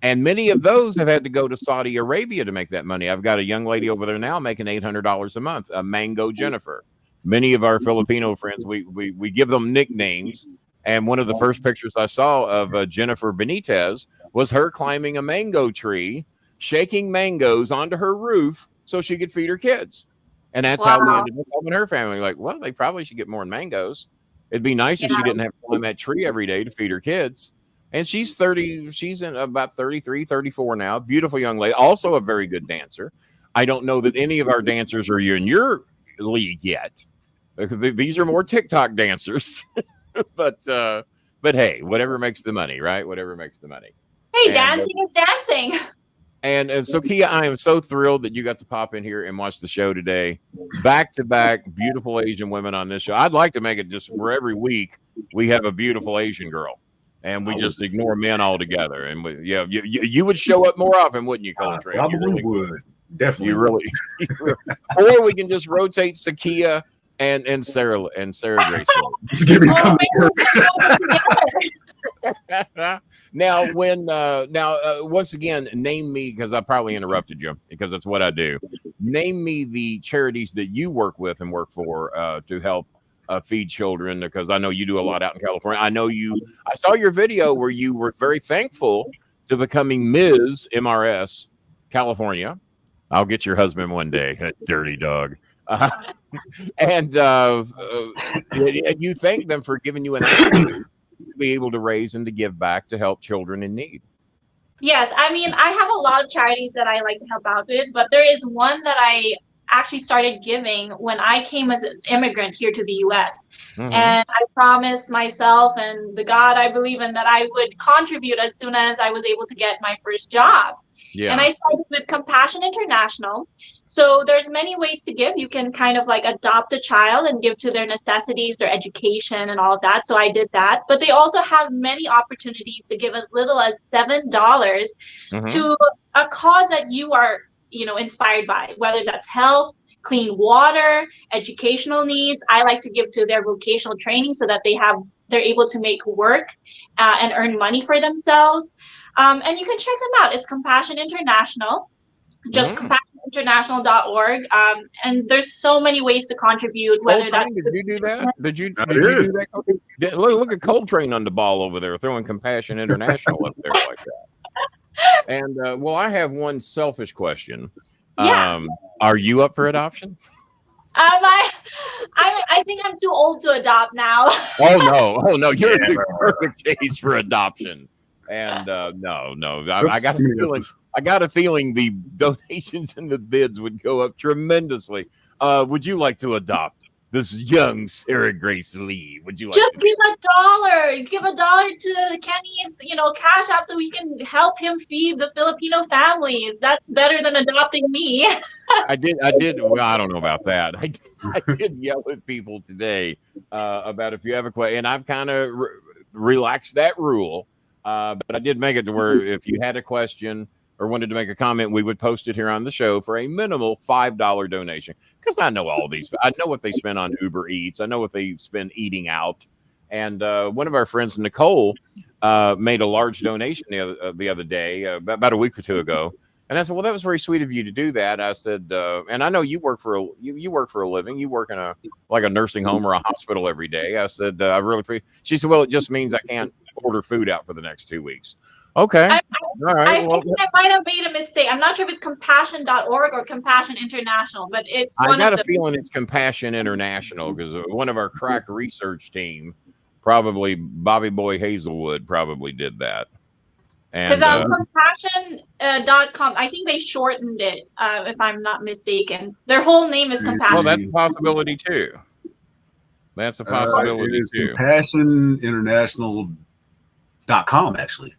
And many of those have had to go to Saudi Arabia to make that money. I've got a young lady over there now making $800 a month, a Mango Jennifer. Many of our Filipino friends, we give them nicknames. And one of the first pictures I saw of Jennifer Benitez was her climbing a mango tree, shaking mangoes onto her roof so she could feed her kids. And that's how we ended up helping her family. Like, well, they probably should get more mangoes. It'd be nice if she didn't have to climb that tree every day to feed her kids. And she's 30, she's in about 33, 34 now. Beautiful young lady, also a very good dancer. I don't know that any of our dancers are in your league yet. These are more TikTok dancers. but hey, whatever makes the money, right? Whatever makes the money. Hey, dancing is dancing. And so, Kia, I am so thrilled that you got to pop in here and watch the show today. Back to back, beautiful Asian women on this show. I'd like to make it just where every week we have a beautiful Asian girl, and we just ignore men altogether. And you would show up more often, wouldn't you, Coltrane? Probably really would. Definitely. You really. Or we can just rotate Sakia and Sarah Grace. Just give me come Now, once again, name me, because I probably interrupted you because that's what I do. Name me the charities that you work with and work for to help feed children, because I know you do a lot out in California. I saw your video where you were very thankful to becoming Ms. MRS California. I'll get your husband one day, that dirty dog. And you thank them for giving you an opportunity to be able to raise and to give back to help children in need. Yes, I mean, I have a lot of charities that I like to help out with, but there is one that I actually started giving when I came as an immigrant here to the US. Mm-hmm. And I promised myself and the God I believe in that I would contribute as soon as I was able to get my first job. Yeah. And I started with Compassion International. So there's many ways to give. You can kind of like adopt a child and give to their necessities, their education and all of that. So I did that. But they also have many opportunities to give as little as $7 to a cause that you are, inspired by, whether that's health, clean water, educational needs. I like to give to their vocational training so that they're able to make work and earn money for themselves. And you can check them out. It's Compassion International, just compassioninternational.org. And there's so many ways to contribit. Whether that's did you do that? Did you do that? Look at Coltrane on the ball over there, throwing Compassion International up there like that. And I have one selfish question. Yeah. Are you up for adoption? I think I'm too old to adopt now. Oh no, you're the perfect age for adoption. And no, I got a feeling the donations and the bids would go up tremendously. Would you like to adopt? this young Sarah Grace Lee. Would you like Just to give $1. Give $1 to Kenny's, Cash App so we can help him feed the Filipino families. That's better than adopting me. I did. Well, I don't know about that. I did yell at people today about if you have a question, and I've kind of relaxed that rule. But I did make it to where if you had a question or wanted to make a comment, we would post it here on the show for a minimal $5 donation. Because I know all these. I know what they spend on Uber Eats. I know what they spend eating out. And one of our friends, Nicole, made a large donation the other day, about a week or two ago. And I said, well, that was very sweet of you to do that. I said, and I know you work for you work for a living. You work in a nursing home or a hospital every day. I said, I really appreciate. She said, well, it just means I can't order food out for the next 2 weeks. Okay. All right. I think I might have made a mistake. I'm not sure if it's compassion.org or Compassion International, but it's I one got of a feeling it's Compassion International because one of our crack research team, probably Bobby Boy Hazelwood, probably did that. Because compassion.com, I think they shortened it, if I'm not mistaken. Their whole name is Compassion. Well, that's a possibility too. That's a possibility too. CompassionInternational.com, actually.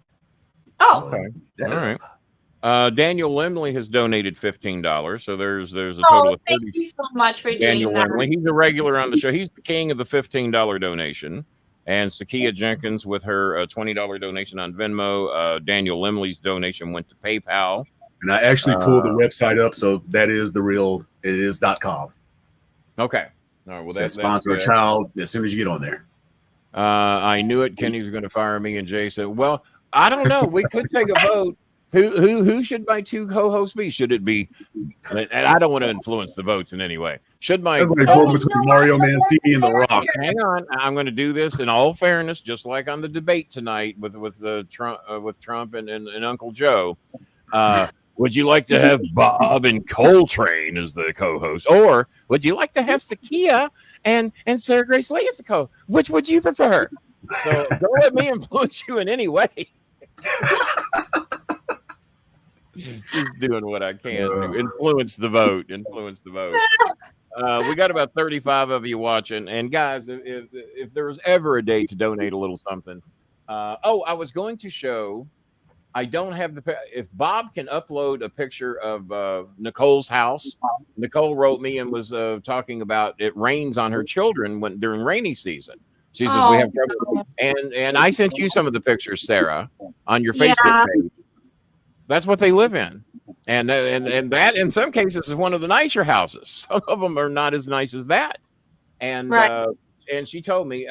Oh, okay. All right. Daniel Limley has donated $15, so there's a total of 30. Thank you so much for Daniel doing that. Limley, he's a regular on the show. He's the king of the $15 donation. And Sakia Jenkins with her $20 donation on Venmo. Daniel Limley's donation went to PayPal. And I actually pulled the website up, so that is the real. It is .com. Okay. All right. Well, that's sponsor a child as soon as you get on there. I knew it. Kenny was going to fire me, and Jay said, "Well, I don't know. We could take a vote. Who should my two co-hosts be? Should it be?" And I don't want to influence the votes in any way. Should my between Mario Mancini and The Rock? Hang on, I'm going to do this in all fairness, just like on the debate tonight with Trump and Uncle Joe. Would you like to have Bob and Coltrane as the co-host, or would you like to have Sakia and Sarah Grace Lee as the co-host? Which would you prefer? So don't let me influence you in any way. Just doing what I can to influence the vote. We got about 35 of you watching, and guys, if there was ever a day to donate a little something, I was going to show. I don't have if Bob can upload a picture of Nicole's house. Nicole wrote me and was talking about it rains on her children during rainy season. She says we have trouble, and I sent you some of the pictures, Sarah, on your Facebook page. That's what they live in, and that in some cases is one of the nicer houses. Some of them are not as nice as that, and and she told me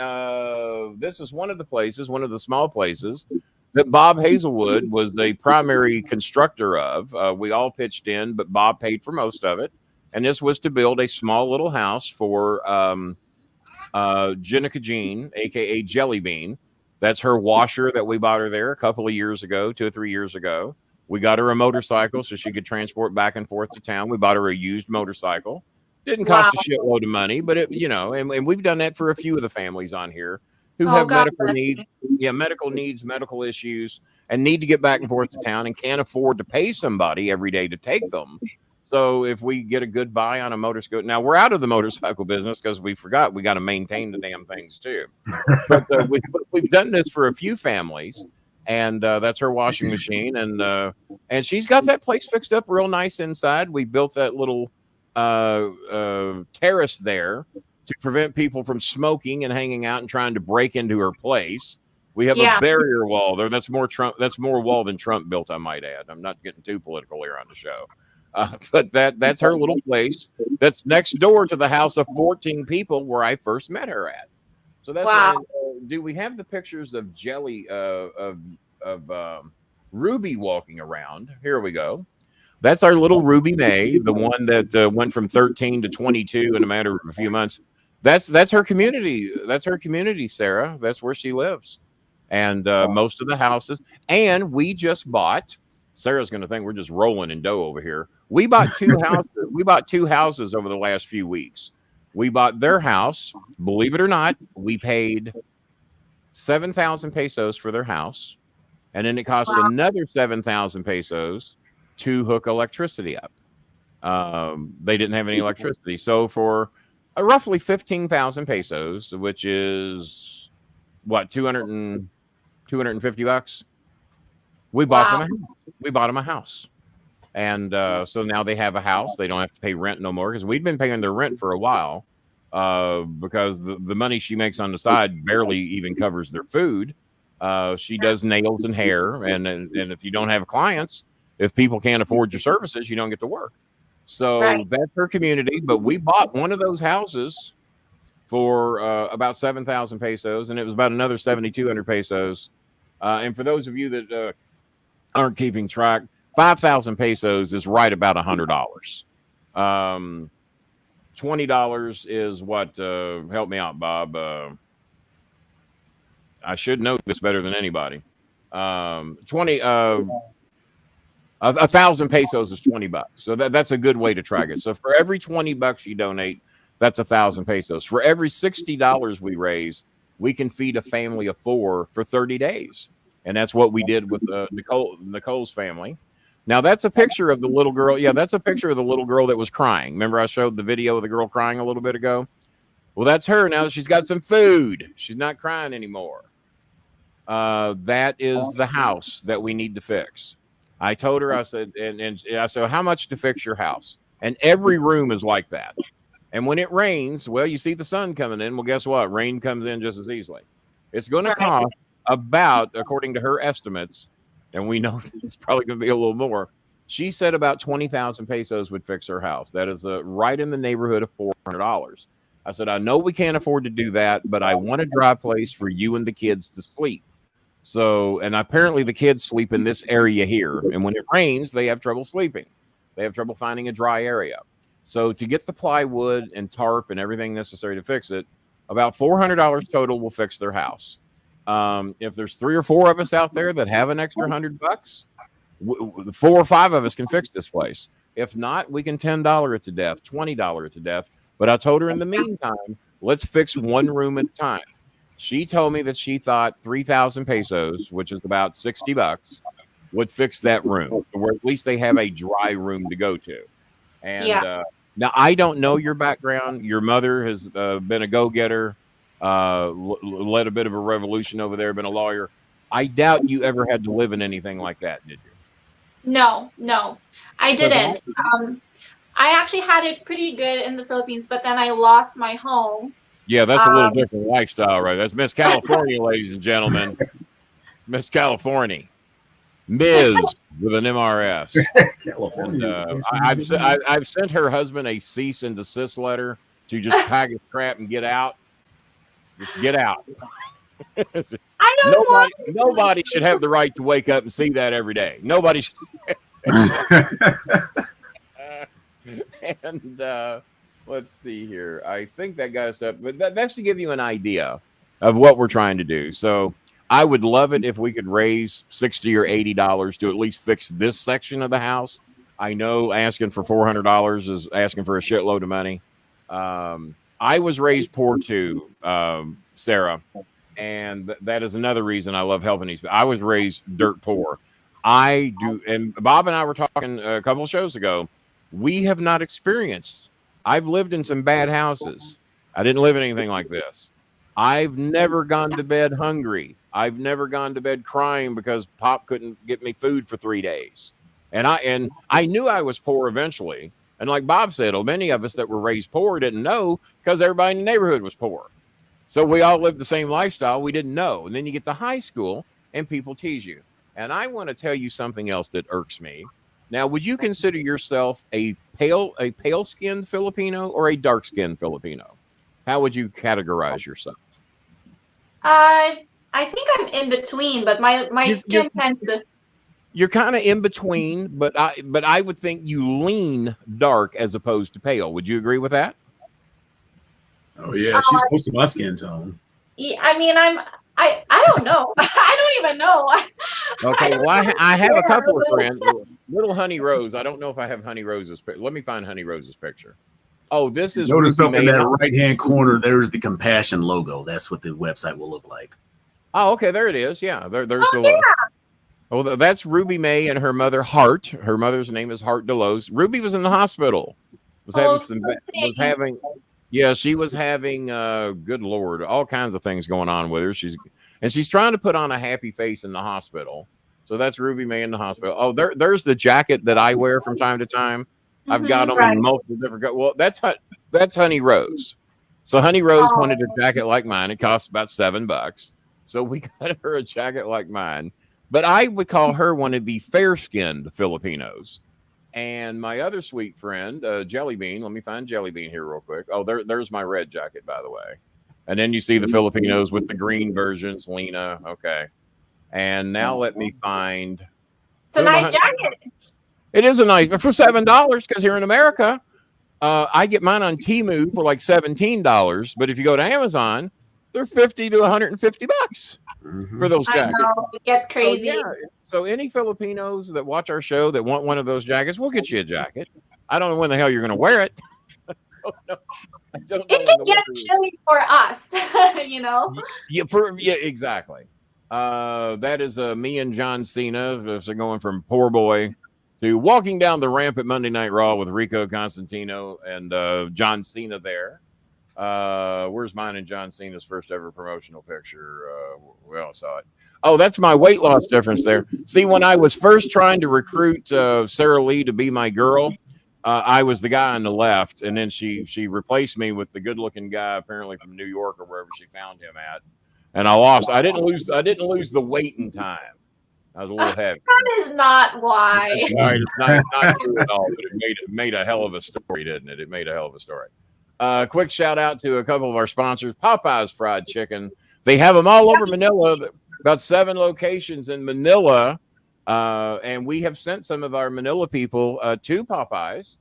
this is one of the small places that Bob Hazelwood was the primary constructor of. We all pitched in, but Bob paid for most of it, and this was to build a small little house for Jenica Jean, aka Jelly Bean. That's her washer that we bought her there a couple of years ago, 2 or 3 years ago. We got her a motorcycle so she could transport back and forth to town. We bought her a used motorcycle. Didn't cost a shitload of money, but and we've done that for a few of the families on here who have medical needs, medical issues, and need to get back and forth to town and can't afford to pay somebody every day to take them. So if we get a good buy on a motorcycle, now we're out of the motorcycle business because we forgot we got to maintain the damn things too. But we've done this for a few families. And that's her washing machine, and she's got that place fixed up real nice inside. We built that little terrace there to prevent people from smoking and hanging out and trying to break into her place. We have a barrier wall there. That's more wall than Trump built, I might add. I'm not getting too political here on the show, but that's her little place. That's next door to the house of 14 people where I first met her at. So that's why. Do we have the pictures of Jelly of Ruby walking around? Here we go. That's our little Ruby May, the one that went from 13 to 22 in a matter of a few months. That's her community. That's her community, Sarah. That's where she lives, and most of the houses. And we just bought. Sarah's going to think we're just rolling in dough over here. We bought 2 houses. We bought 2 houses over the last few weeks. We bought their house. Believe it or not, we paid 7,000 pesos for their house, and then it cost another 7,000 pesos to hook electricity up. They didn't have any electricity, so for roughly 15,000 pesos, which is what, 250 bucks. We bought them. We bought them a house. And so now they have a house. They don't have to pay rent no more because we've been paying their rent for a while because the money she makes on the side barely even covers their food. She does nails and hair. And if you don't have clients, if people can't afford your services, you don't get to work. So that's her community. But we bought one of those houses for about 7,000 pesos, and it was about another 7,200 pesos. And for those of you that aren't keeping track, 5,000 pesos is right about $100. $20 is what? Help me out, Bob. I should know this better than anybody. 1,000 pesos is $20. So that's a good way to track it. So for every $20 you donate, that's 1,000 pesos. For every $60 we raise, we can feed a family of 4 for 30 days. And that's what we did with Nicole's family. Now that's a picture of the little girl. Yeah, that's a picture of the little girl that was crying. Remember I showed the video of the girl crying a little bit ago? Well, that's her. Now that she's got some food, she's not crying anymore. That is the house that we need to fix. I told her, I said, and I said, how much to fix your house? And every room is like that. And when it rains, well, you see the sun coming in. Well, guess what? Rain comes in just as easily. It's going to cost about, according to her estimates, and we know it's probably going to be a little more. She said about 20,000 pesos would fix her house. That is right in the neighborhood of $400. I said, I know we can't afford to do that, but I want a dry place for you and the kids to sleep. So, and apparently the kids sleep in this area here. And when it rains, they have trouble sleeping. They have trouble finding a dry area. So to get the plywood and tarp and everything necessary to fix it, about $400 total will fix their house. If there's 3 or 4 of us out there that have an extra $100, 4 or 5 of us can fix this place. If not, we can $10 it to death, $20 it to death. But I told her in the meantime, let's fix one room at a time. She told me that she thought 3,000 pesos, which is about $60, would fix that room, where at least they have a dry room to go to. And now I don't know your background. Your mother has been a go-getter, led a bit of a revolution over there, been a lawyer. I doubt you ever had to live in anything like that, did you? No, I didn't. I actually had it pretty good in the Philippines, but then I lost my home. Yeah, that's a little different lifestyle, right? That's Miss California, ladies and gentlemen. Miss California. Ms. with an MRS. And, I've sent her husband a cease and desist letter to just pack his crap and get out. Just get out. Nobody should have the right to wake up and see that every day. Nobody should. And let's see here. I think that got us up, but that's to give you an idea of what we're trying to do. So I would love it if we could raise $60 or $80 to at least fix this section of the house. I know asking for $400 is asking for a shitload of money. I was raised poor too, Sarah, and that is another reason I love helping these. I was raised dirt poor. I do, and Bob and I were talking a couple of shows ago. We have not experienced. I've lived in some bad houses. I didn't live in anything like this. I've never gone to bed hungry. I've never gone to bed crying because Pop couldn't get me food for 3 days. And I knew I was poor eventually. And like Bob said, many of us that were raised poor didn't know because everybody in the neighborhood was poor. So we all lived the same lifestyle. We didn't know. And then you get to high school and people tease you. And I want to tell you something else that irks me. Now, would you consider yourself a pale-skinned Filipino or a dark-skinned Filipino? How would you categorize yourself? I think I'm in between, but my skin tends to. You're kind of in between, but I would think you lean dark as opposed to pale. Would you agree with that? Oh yeah, she's close to my skin tone. Yeah, I mean, I don't know. I don't even know. Okay, well, I have a couple of friends. Little Honey Rose. I don't know if I have Honey Rose's picture. Let me find Honey Rose's picture. Oh, this is. Notice up in that right-hand corner, there's the compassion logo. That's what the website will look like. Oh, okay, there it is. Yeah, there's the logo. Yeah. Oh, that's Ruby May and her mother, Hart. Her mother's name is Hart Delos. Ruby was in the hospital. Was having Yeah, she was having good Lord, all kinds of things going on with her. She's trying to put on a happy face in the hospital. So that's Ruby May in the hospital. Oh, there's the jacket that I wear from time to time. I've got them right. in multiple different. Well, that's Honey Rose. So Honey Rose wanted a jacket like mine. It costs about $7. So we got her a jacket like mine. But I would call her one of the fair-skinned Filipinos. And my other sweet friend, Jelly Bean. Let me find Jelly Bean here real quick. Oh, there's my red jacket, by the way. And then you see the Filipinos with the green versions, Lena. Okay. And now let me find. It's a nice jacket. It is a nice, for $7, because here in America, I get mine on Temu for like $17. But if you go to Amazon, they're $50 to $150 for those jackets. I know, it gets crazy. So any Filipinos that watch our show that want one of those jackets, we'll get you a jacket. I don't know when the hell you're going to wear it. I don't know. It can get chilly for us, you know. Yeah, exactly. That is me and John Cena. So going from poor boy to walking down the ramp at Monday Night Raw with Rico Constantino and John Cena there. Where's mine and John Cena's first ever promotional picture? We all saw it. Oh, that's my weight loss difference there. See, when I was first trying to recruit Sarah Lee to be my girl, I was the guy on the left, and then she replaced me with the good-looking guy, apparently from New York or wherever she found him at. And I lost. I didn't lose the weight in time. I was a little heavy. That is not why. It's not true at all, but it made a hell of a story, didn't it? It made a hell of a story. Quick shout out to a couple of our sponsors, Popeye's Fried Chicken. They have them all over Manila, about 7 locations in Manila. And we have sent some of our Manila people to Popeye's.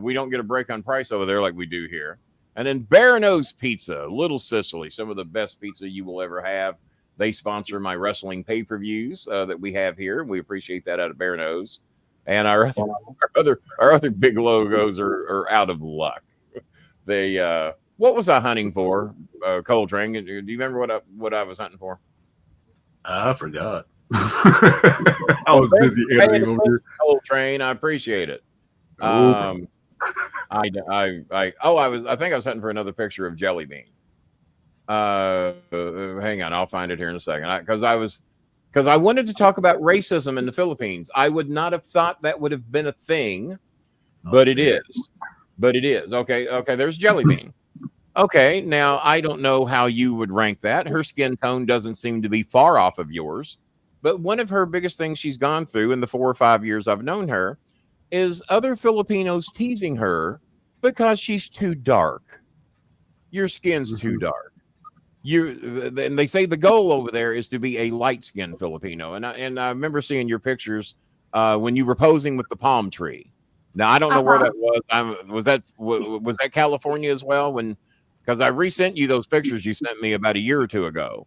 We don't get a break on price over there like we do here. And then Bear Nose Pizza, Little Sicily, some of the best pizza you will ever have. They sponsor my wrestling pay-per-views that we have here. We appreciate that out of Bear Nose. And our other big logos are out of luck. They what was I hunting for? Coltrane. Do you remember what I was hunting for? I forgot. I was busy editing over here. Coltrane, I appreciate it. I think I was hunting for another picture of Jelly Bean. Hang on, I'll find it here in a second. Because I wanted to talk about racism in the Philippines. I would not have thought that would have been a thing, but it is. But it is. Okay, there's Jelly Bean. Okay, now I don't know how you would rank that. Her skin tone doesn't seem to be far off of yours. But one of her biggest things she's gone through in the 4 or 5 years I've known her is other Filipinos teasing her because she's too dark. Your skin's too dark. And they say the goal over there is to be a light-skinned Filipino. And I remember seeing your pictures when you were posing with the palm tree. Now I don't know where that was. Was that California as well? Because I resent you those pictures you sent me about a year or two ago,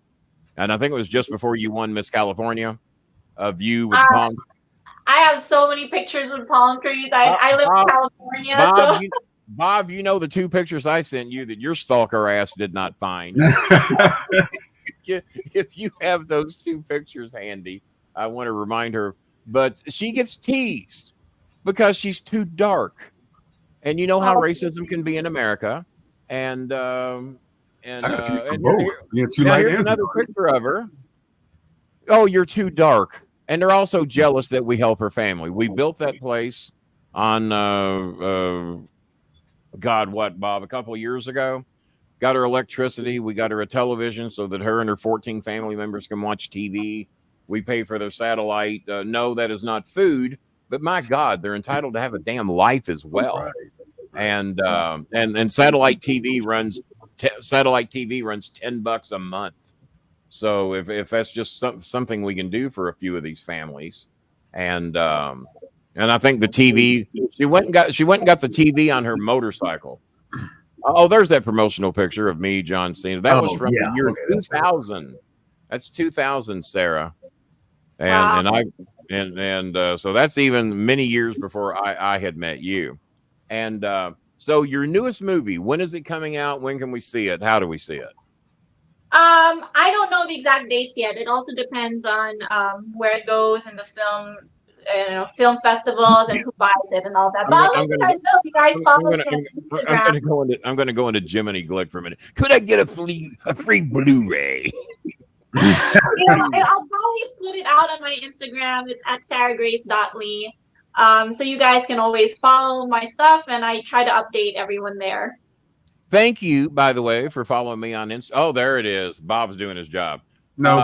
and I think it was just before you won Miss California of you with the palm. I have so many pictures with palm trees. I live in California. Bob, you know the 2 pictures I sent you that your stalker ass did not find. If you have those 2 pictures handy, I want to remind her. But she gets teased because she's too dark, and you know how racism can be in America. And here's another picture of her. Oh, you're too dark. And they're also jealous that we help her family. We built that place on Bob, a couple of years ago. Got her electricity. We got her a television so that her and her 14 family members can watch TV. We pay for their satellite. No, that is not food, but my God, they're entitled to have a damn life as well. Right. And satellite TV runs $10 a month. So if that's just something we can do for a few of these families, and I think the TV, she went and got the TV on her motorcycle. Oh, there's that promotional picture of me, John Cena. That was from the year 2000. That's 2000, Sarah. And so that's even many years before I had met you. And so your newest movie, when is it coming out? When can we see it? How do we see it? I don't know the exact dates yet. It also depends on where it goes in the film film festivals and who buys it and all that. But I'll let you guys know if you guys follow me on Instagram. I'm gonna go into Jiminy Glick for a minute. Could I get a free Blu-ray? I'll probably put it out on my Instagram. It's at sarahgrace.lee. So you guys can always follow my stuff, and I try to update everyone there. Thank you, by the way, for following me on Insta. Oh, there it is. Bob's doing his job. No,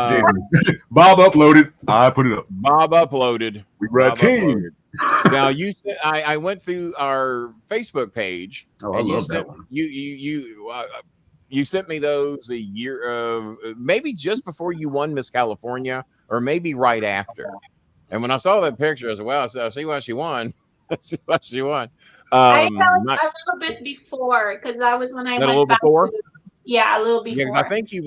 Bob uploaded. I put it up. Bob uploaded. We were a team. Now I went through our Facebook page. Oh, I love that one. You sent me those a year, maybe just before you won Miss California, or maybe right after. And when I saw that picture, I said, "Well, I see why she won. I see why she won." I think that was a little bit before, because that was when I went a little back before. Yeah, a little before. Yeah, because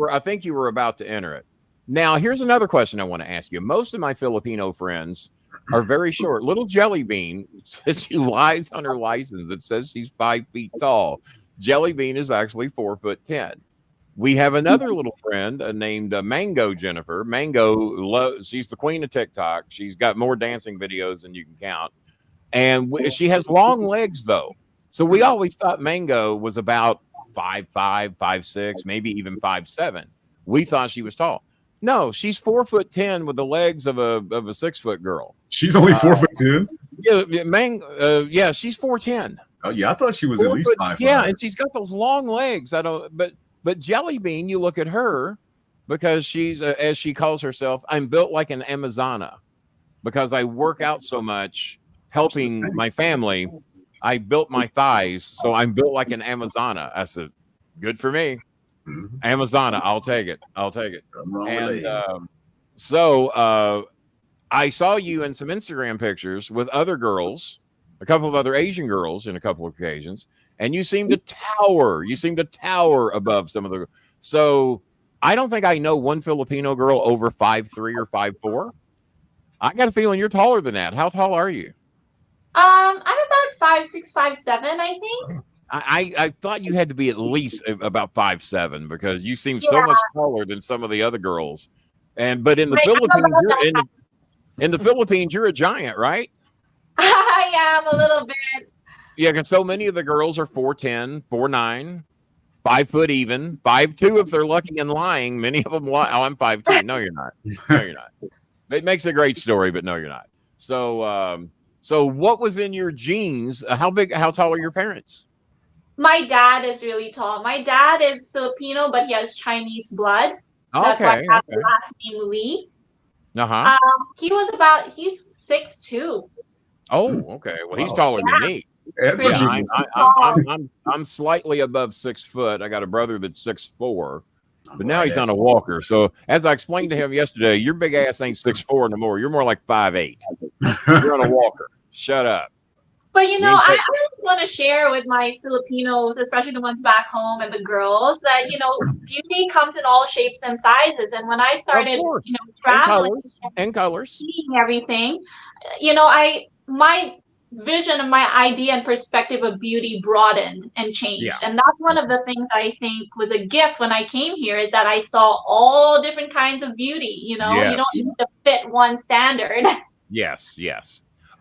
I think you were about to enter it. Now, here's another question I want to ask you. Most of my Filipino friends are very short. Little Jelly Bean says she lies on her license. It says she's 5 feet tall. Jelly Bean is actually 4'10". We have another little friend named Mango Jennifer. Mango, she's the queen of TikTok. She's got more dancing videos than you can count. And she has long legs, though. So we always thought Mango was about 5'5", 5'6", maybe even 5'7". We thought she was tall. No, she's 4'10" with the legs of a 6 foot girl. She's only 4'10". Yeah, she's 4'10". Oh yeah, I thought she was at least 5'5". Yeah, and she's got those long legs. But Jelly Bean, you look at her because she's as she calls herself, I'm built like an Amazona because I work out so much helping my family. I built my thighs, so I'm built like an Amazona. I said, good for me. Amazona, I'll take it. And I saw you in some Instagram pictures with other girls, a couple of other Asian girls in a couple of occasions, and you seem to tower. You seem to tower above some of the. So I don't think I know one Filipino girl over 5'3" or 5'4". I got a feeling you're taller than that. How tall are you? I'm about 5'6", 5'7", I think. I thought you had to be at least about 5'7" because you seem so much taller than some of the other girls. But in the Philippines, in the Philippines, you're a giant, right? I am a little bit. Yeah, because so many of the girls are 4'10", 4'9", 5 foot even, 5'2" if they're lucky and lying. Many of them lie. Oh, I'm 5'2". No, you're not. No, you're not. It makes a great story, but no, you're not. So what was in your genes? How tall are your parents? My dad is really tall. My dad is Filipino, but he has Chinese blood. That's why I have the last name Lee. He's 6'2". Oh, okay. Well, he's taller than me. Yeah, I'm slightly above 6 foot. I got a brother that's 6'4", but now he's on a walker. So as I explained to him yesterday, your big ass ain't 6'4" no more. You're more like 5'8". You're on a walker. Shut up. But I always want to share with my Filipinos, especially the ones back home and the girls, that beauty comes in all shapes and sizes. And when I started, traveling and colors, seeing everything, my vision and my idea and perspective of beauty broadened and changed. Yeah. And that's one of the things I think was a gift when I came here, is that I saw all different kinds of beauty. You don't need to fit one standard. Yes.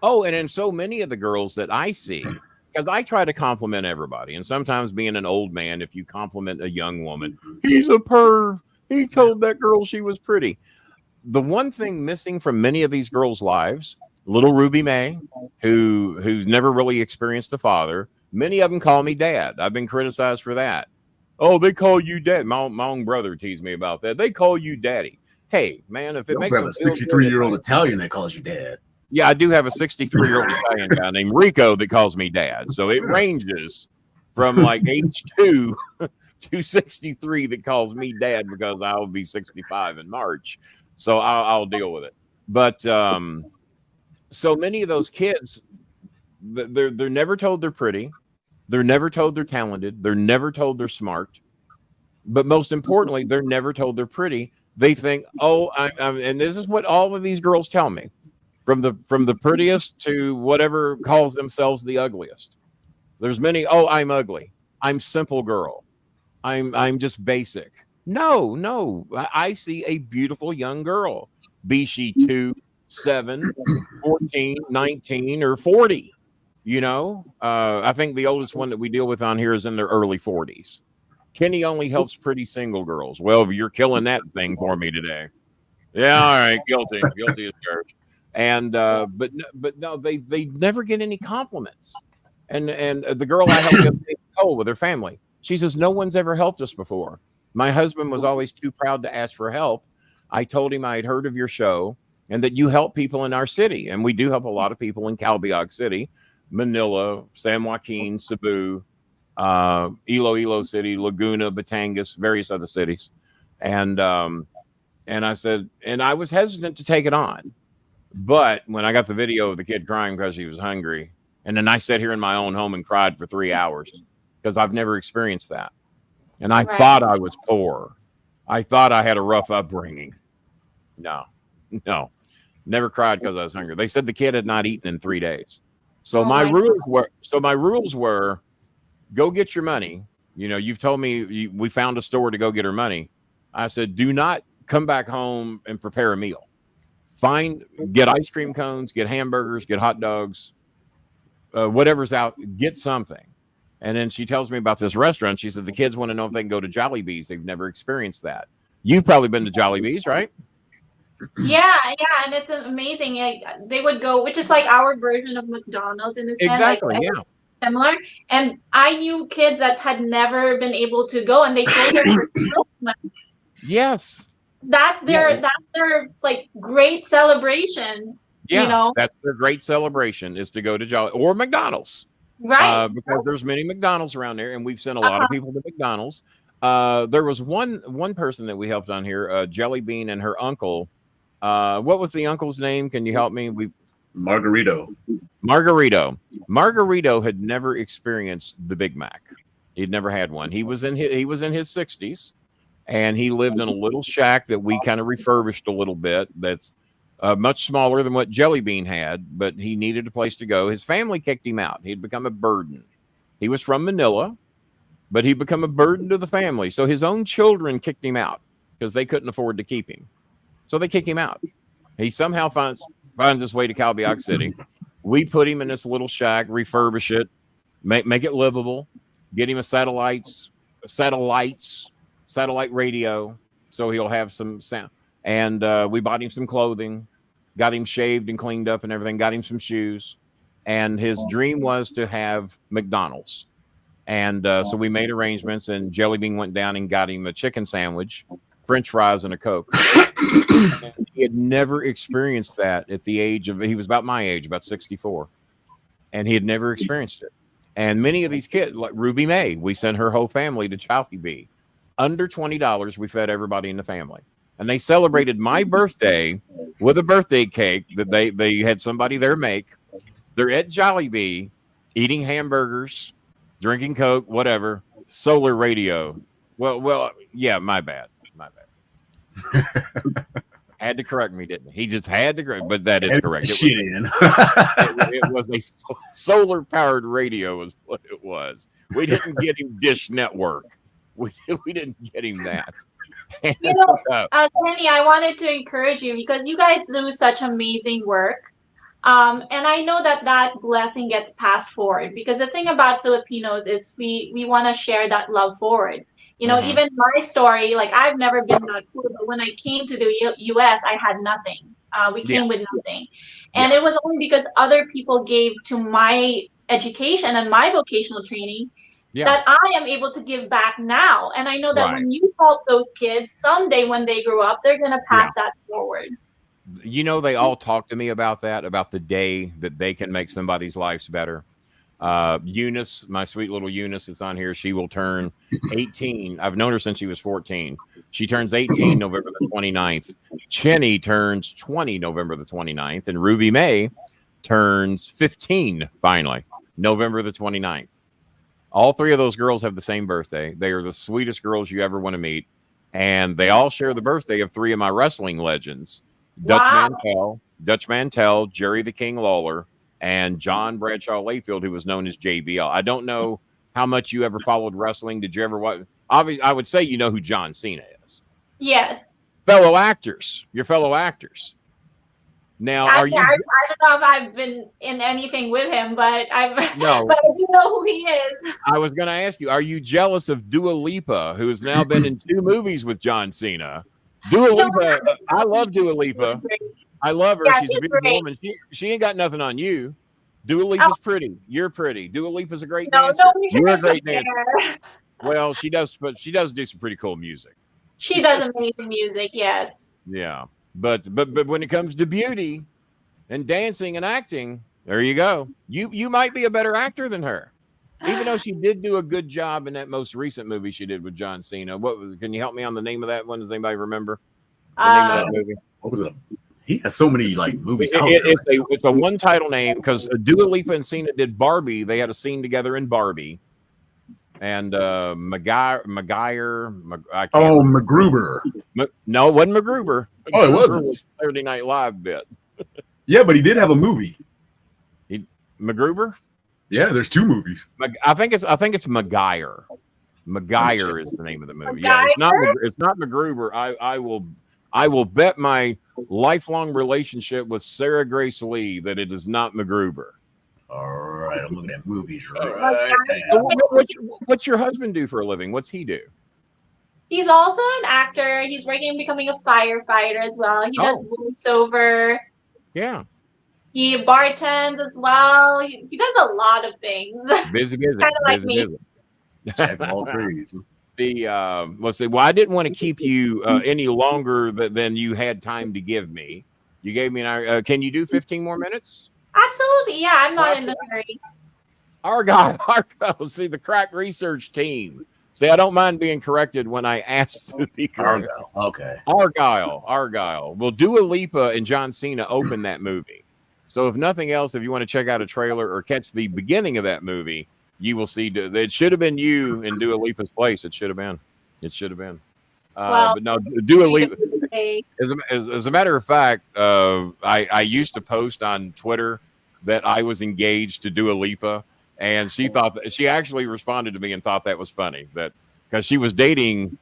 Oh, and in so many of the girls that I see, because I try to compliment everybody, and sometimes being an old man, if you compliment a young woman, he's a perv. He told that girl she was pretty. The one thing missing from many of these girls' lives, little Ruby May, who's never really experienced a father, many of them call me dad. I've been criticized for that. Oh, they call you dad. My own brother teased me about that. They call you daddy. Hey, man, if it makes a 63-year-old Italian that calls you dad. Yeah, I do have a 63-year-old Italian guy named Rico that calls me dad. So it ranges from like age 2 to 63 that calls me dad, because I'll be 65 in March. So I'll deal with it. But so many of those kids, they're never told they're pretty. They're never told they're talented. They're never told they're smart. But most importantly, they're never told they're pretty. They think, and this is what all of these girls tell me. From the prettiest to whatever calls themselves the ugliest. There's many, I'm ugly. I'm simple girl. I'm just basic. No. I see a beautiful young girl. Be she 2, 7, 14, 19, or 40. You know, I think the oldest one that we deal with on here is in their early 40s. Kenny only helps pretty single girls. Well, you're killing that thing for me today. Yeah, all right, guilty as charged. And but no, they never get any compliments. And the girl I helped the other day, Nicole, with her family, she says no one's ever helped us before. My husband was always too proud to ask for help. I told him I had heard of your show and that you help people in our city, and we do help a lot of people in Calbiog City, Manila, San Joaquin, Cebu, Iloilo City, Laguna, Batangas, various other cities. And I said, and I was hesitant to take it on. But when I got the video of the kid crying because he was hungry, and then I sat here in my own home and cried for 3 hours because I've never experienced that. And I thought I was poor. I thought I had a rough upbringing. No, never cried because I was hungry. They said the kid had not eaten in 3 days. So my rules were go get your money. You know, you've told me we found a store to go get her money. I said, do not come back home and prepare a meal. Get ice cream cones, get hamburgers, get hot dogs, whatever's out, get something. And then she tells me about this restaurant. She said the kids want to know if they can go to Jollibee's. They've never experienced that. You've probably been to Jollibee's, right? Yeah, and it's amazing. Like, they would go, which is like our version of McDonald's in this sense. Exactly, like, similar. And I knew kids that had never been able to go, and they told their Christmas. Yes. That's their like great celebration. Yeah, you know? That's their great celebration is to go to Jolly or McDonald's. Right. Because there's many McDonald's around there, and we've sent a lot of people to McDonald's. There was one person that we helped on here, Jelly Bean and her uncle. What was the uncle's name? Can you help me? Margarito had never experienced the Big Mac. He'd never had one. He was in his 60s, and he lived in a little shack that we kind of refurbished a little bit. That's much smaller than what Jelly Bean had, but he needed a place to go. His family kicked him out. He'd become a burden. He was from Manila, but he'd become a burden to the family. So his own children kicked him out because they couldn't afford to keep him. So they kick him out. He somehow finds his way to Calbiog City. We put him in this little shack, refurbish it, make it livable, get him a satellite radio so he'll have some sound. And we bought him some clothing, got him shaved and cleaned up and everything, got him some shoes. And his dream was to have McDonald's. And so we made arrangements, and Jelly Bean went down and got him a chicken sandwich, French fries, and a Coke. He had never experienced that at the age of, he was about my age, about 64. And he had never experienced it. And many of these kids, like Ruby May, we sent her whole family to Jollibee. Under $20, we fed everybody in the family. And they celebrated my birthday with a birthday cake that they had somebody there make. They're at Jollibee eating hamburgers, drinking Coke, whatever. Solar radio. Well, yeah, my bad. Had to correct me, didn't he? He just had to correct, but that is correct. It was a solar powered radio is what it was. We didn't get him Dish Network. We didn't get him that. You know, Kenny, I wanted to encourage you because you guys do such amazing work. And I know that blessing gets passed forward, because the thing about Filipinos is we want to share that love forward. You know, even my story, like I've never been that poor, but when I came to the U.S., I had nothing. We came with nothing. And it was only because other people gave to my education and my vocational training that I am able to give back now. And I know that when you help those kids, someday when they grow up, they're going to pass that forward. You know, they all talk to me about that, about the day that they can make somebody's lives better. Eunice, my sweet little Eunice is on here. She will turn 18. I've known her since she was 14. She turns 18 November the 29th. Chenny turns 20 November the 29th. And Ruby May turns 15 finally, November the 29th. All three of those girls have the same birthday. They are the sweetest girls you ever want to meet. And they all share the birthday of three of my wrestling legends. Dutch Mantell, Jerry the King Lawler, and John Bradshaw Layfield, who was known as JBL. I don't know how much you ever followed wrestling. Did you ever watch? Obviously, I would say you know who John Cena is. Yes. Your fellow actors. Now, I, are mean, you? I don't know if I've been in anything with him, but No, but I do know who he is. I was going to ask you, are you jealous of Dua Lipa, who has now been in 2 movies with John Cena? Dua No, Lipa, I love Dua Lipa. I love her. yeah, She's a he's beautiful great. woman. She ain't got nothing on you. Dua Oh, Lipa's pretty. You're pretty. Dua Lipa's a great no, dancer. we You're a shouldn't great dancer. compare. Well, she does, but she does do some pretty cool music. She does amazing music, yes. Yeah, but when it comes to beauty and dancing and acting, there you go. You might be a better actor than her. Even though she did do a good job in that most recent movie she did with John Cena. What was? Can you help me on the name of that one? Does anybody remember the name of that movie? What was it? He has so many like movies out It's a one title name because Dua Lipa and Cena did Barbie. They had a scene together in Barbie. And McGuire, MacGruber. No, it wasn't MacGruber. Oh, it wasn't. Was Saturday Night Live bit. Yeah, but he did have a movie. MacGruber? Yeah, there's 2 movies. I think it's McGuire. McGuire is the name of the movie. Yeah, it's not MacGruber. I will bet my lifelong relationship with Sarah Grace Lee that it is not MacGruber. All right, I'm looking at movies right now. What's your husband do for a living? What's he do? He's also an actor. He's working on becoming a firefighter as well. He does voiceover. Yeah. He bartends as well. He does a lot of things. Busy. Kind of like me. Jack of all trades. Let's see. Well, I didn't want to keep you any longer than you had time to give me. You gave me can you do 15 more minutes? Absolutely. Yeah, I'm not in a hurry. Argyle. See, the crack research team. See, I don't mind being corrected when I ask to be corrected. Okay. Argyle. Well, Dua Lipa and John Cena opened that movie. So if nothing else, if you want to check out a trailer or catch the beginning of that movie, you will see that it should have been you in Dua Lipa's place. It should have been. But no, Dua Lipa. As a matter of fact, I used to post on Twitter that I was engaged to Dua Lipa, and she thought that, she actually responded to me and thought that was funny, that because she was dating,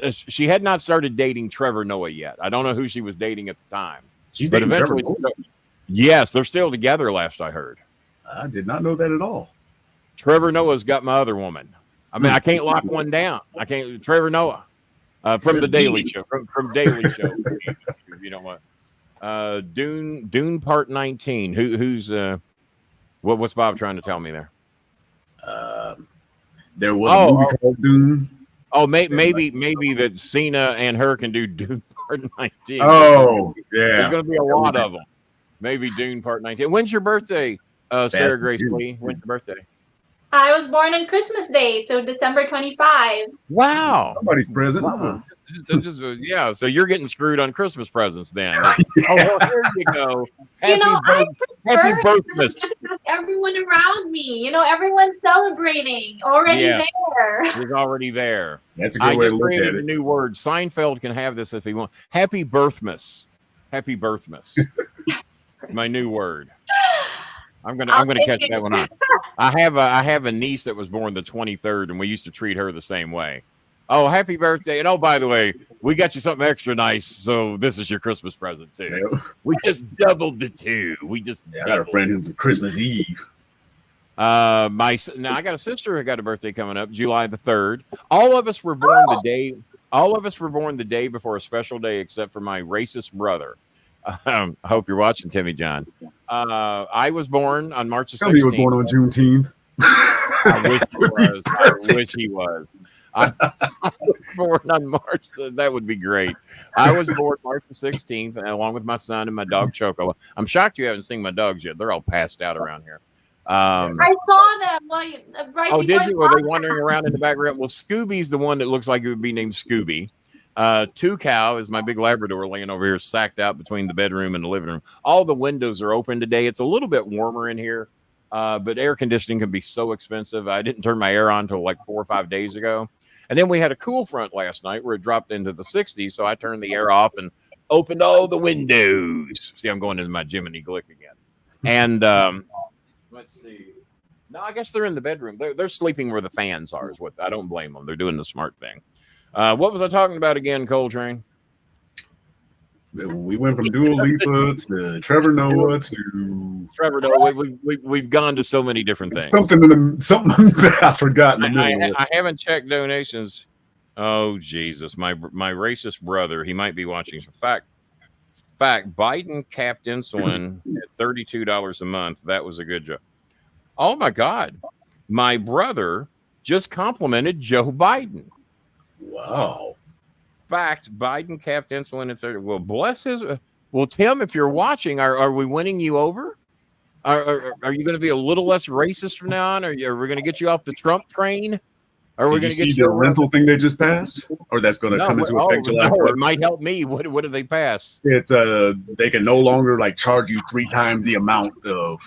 she had not started dating Trevor Noah yet. I don't know who she was dating at the time. She's but dating eventually, Trevor Noah? Yes, they're still together. Last I heard, I did not know that at all. Trevor Noah's got my other woman. I mean, I can't lock one down. I can't. Trevor Noah. From the Daily Show, from Daily Show. You know what? Dune Part 19. Who's what's Bob trying to tell me there? There was a movie called Dune. Oh, maybe that Cena and her can do Dune Part 19. Oh, yeah. There's going to be a lot of them. Maybe Dune Part 19. When's your birthday, Sarah Grace Lee? When's your birthday? I was born on Christmas Day, so December 25. Wow. Somebody's present. Yeah, so you're getting screwed on Christmas presents then. Oh, well, there you go. Happy birthday. Everyone around me, everyone's celebrating already there. He's already there. That's a good way to look at it. A new word. Seinfeld can have this if he wants. Happy birthmas. Happy birthmas. My new word. I'm gonna catch that one on. I have a niece that was born the 23rd, and we used to treat her the same way. Oh, happy birthday! And oh, by the way, we got you something extra nice. So this is your Christmas present too. Yep. We just doubled the two. I got a friend who's a Christmas Eve. I got a sister who got a birthday coming up, July the 3rd. All of us were born the day. All of us were born the day before a special day, except for my racist brother. I hope you're watching, Timmy John. I was born on March the 16th. He was born on Juneteenth. I wish he was. I was born on March. That would be great. I was born March the 16th, along with my son and my dog Choco. I'm shocked you haven't seen my dogs yet. They're all passed out around here. I saw them right. Oh, did you? Were they wandering around in the background? Well, Scooby's the one that looks like it would be named Scooby. Two Cow is my big Labrador laying over here, sacked out between the bedroom and the living room. All the windows are open today. It's a little bit warmer in here, but air conditioning can be so expensive. I didn't turn my air on until like 4 or 5 days ago. And then we had a cool front last night where it dropped into the 60s. So I turned the air off and opened all the windows. See, I'm going into my Jiminy Glick again. And let's see. No, I guess they're in the bedroom. They're sleeping where the fans are. Is what I don't blame them. They're doing the smart thing. What was I talking about again, Coltrane? We went from Dua Lipa to Trevor Noah to Trevor Noah. We've gone to so many different things. something I forgot in the middle. I haven't checked donations. Oh Jesus, my racist brother. He might be watching. Fact, Biden capped insulin at $32 a month. That was a good job. Oh my God, my brother just complimented Joe Biden. Wow. Fact, Biden capped insulin at 30. Well, bless his. Well, Tim, if you're watching, are we winning you over? Are you going to be a little less racist from now on? Are we going to get you off the Trump train? Are we Did going you to get see you the rental thing they just passed, or that's going to come into effect July 1st? It might help me. What did they pass? It's they can no longer like charge you 3 times the amount of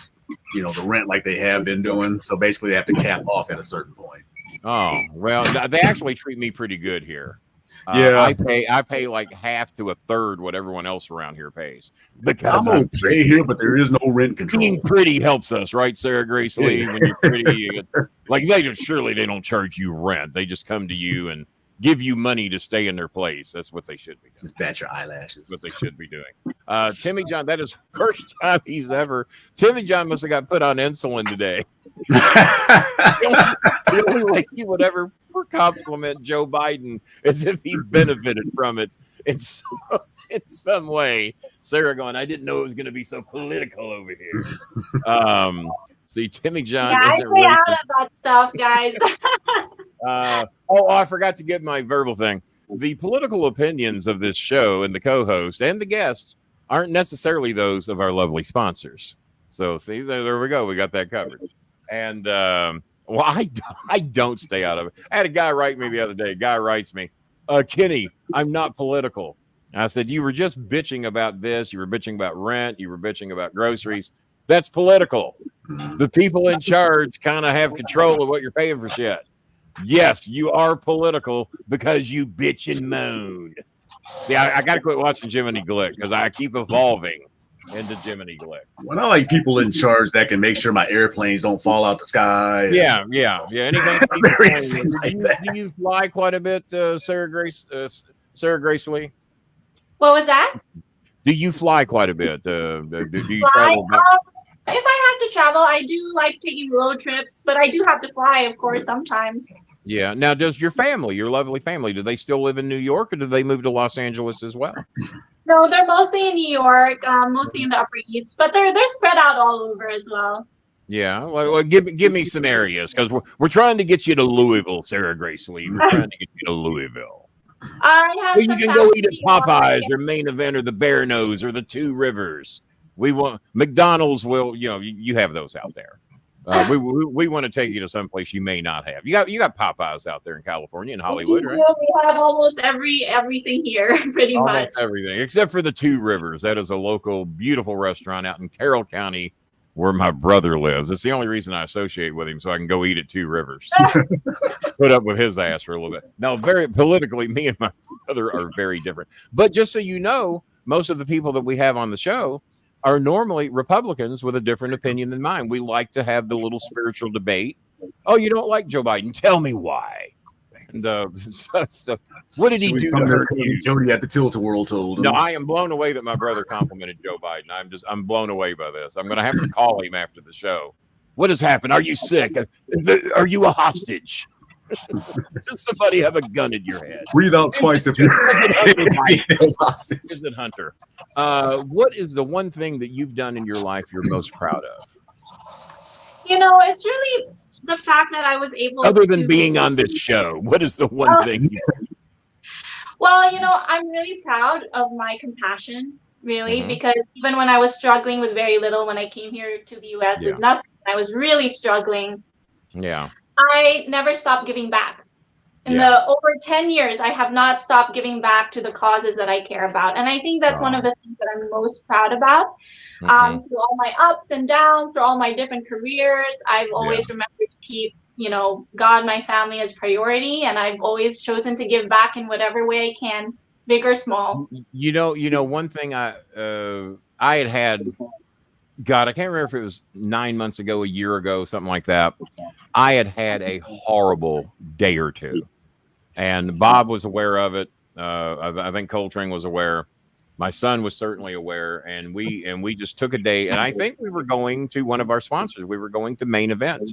the rent like they have been doing. So basically, they have to cap off at a certain point. Oh well, they actually treat me pretty good here. Yeah, I pay like half to a third what everyone else around here pays because I'm okay here, but there is no rent control. Being pretty helps us, right, Sarah Grace Lee? When you're pretty, like surely they don't charge you rent. They just come to you and give you money to stay in their place. That's what they should be doing. Just bat your eyelashes. What they should be doing. Timmy John, that is the first time he's ever. Timmy John must have got put on insulin today. The only way he would ever compliment Joe Biden as if he benefited from it in some way. Sarah going, I didn't know it was going to be so political over here. See, Timmy John. Yeah, I stay out of that stuff, guys. I forgot to give my verbal thing. The political opinions of this show and the co-host and the guests aren't necessarily those of our lovely sponsors. So see, there we go. We got that covered. And I don't stay out of it. I had a guy write me the other day. A guy writes me, Kenny, I'm not political. I said, you were just bitching about this. You were bitching about rent. You were bitching about groceries. That's political. The people in charge kind of have control of what you're paying for shit. Yes, you are political because you bitch and moan. See, I got to quit watching Jiminy Glick because I keep evolving into Jiminy Glick. When I like people in charge that can make sure my airplanes don't fall out the sky. Yeah. Anything various things like that. Do you fly quite a bit, Sarah Grace Lee? What was that? Do you fly quite a bit? Do you travel? If I have to travel, I do like taking road trips, but I do have to fly, of course, sometimes. Yeah. Now, does your lovely family, do they still live in New York, or do they move to Los Angeles as well? No, they're mostly in New York, mostly in the Upper East, but they're spread out all over as well. Yeah. Well, give me some areas because we're trying to get you to Louisville, Sarah Grace Lee. We're trying to get you to Louisville. You can go eat at Popeyes or Main Event or the Bear Nose or the Two Rivers. We want McDonald's. Will you have those out there? We want to take you to someplace you may not have. You got Popeyes out there in California and Hollywood, right? We have almost everything here, pretty much. Everything except for the Two Rivers. That is a local, beautiful restaurant out in Carroll County, where my brother lives. It's the only reason I associate with him, so I can go eat at Two Rivers. Put up with his ass for a little bit. Now, very politically, me and my brother are very different. But just so you know, most of the people that we have on the show are normally Republicans with a different opinion than mine. We like to have the little spiritual debate. Oh, you don't like Joe Biden? Tell me why. And so what did he do to hurt you? Jody at the Tilt-A-Whirl told him. No, I am blown away that my brother complimented Joe Biden. I'm blown away by this. I'm going to have to call him after the show. What has happened? Are you sick? Are you a hostage? Does somebody have a gun in your head? Breathe out twice if you're hostage. Is it Hunter? What is the one thing that you've done in your life you're most proud of? It's really the fact that I was able Other than being on this show, what is the one thing? Well, I'm really proud of my compassion, really, because even when I was struggling with very little, when I came here to the U.S. with nothing, I was really struggling. Yeah. I never stopped giving back. In the over 10 years, I have not stopped giving back to the causes that I care about. And I think that's one of the things that I'm most proud about. Through all my ups and downs, through all my different careers, I've always remembered to keep, God, my family as priority. And I've always chosen to give back in whatever way I can, big or small. One thing I had, God, I can't remember if it was 9 months ago, a year ago, something like that. I had a horrible day or two. And Bob was aware of it. I think Coltrane was aware. My son was certainly aware, and we just took a day, and I think we were going to one of our sponsors. We were going to Main Event,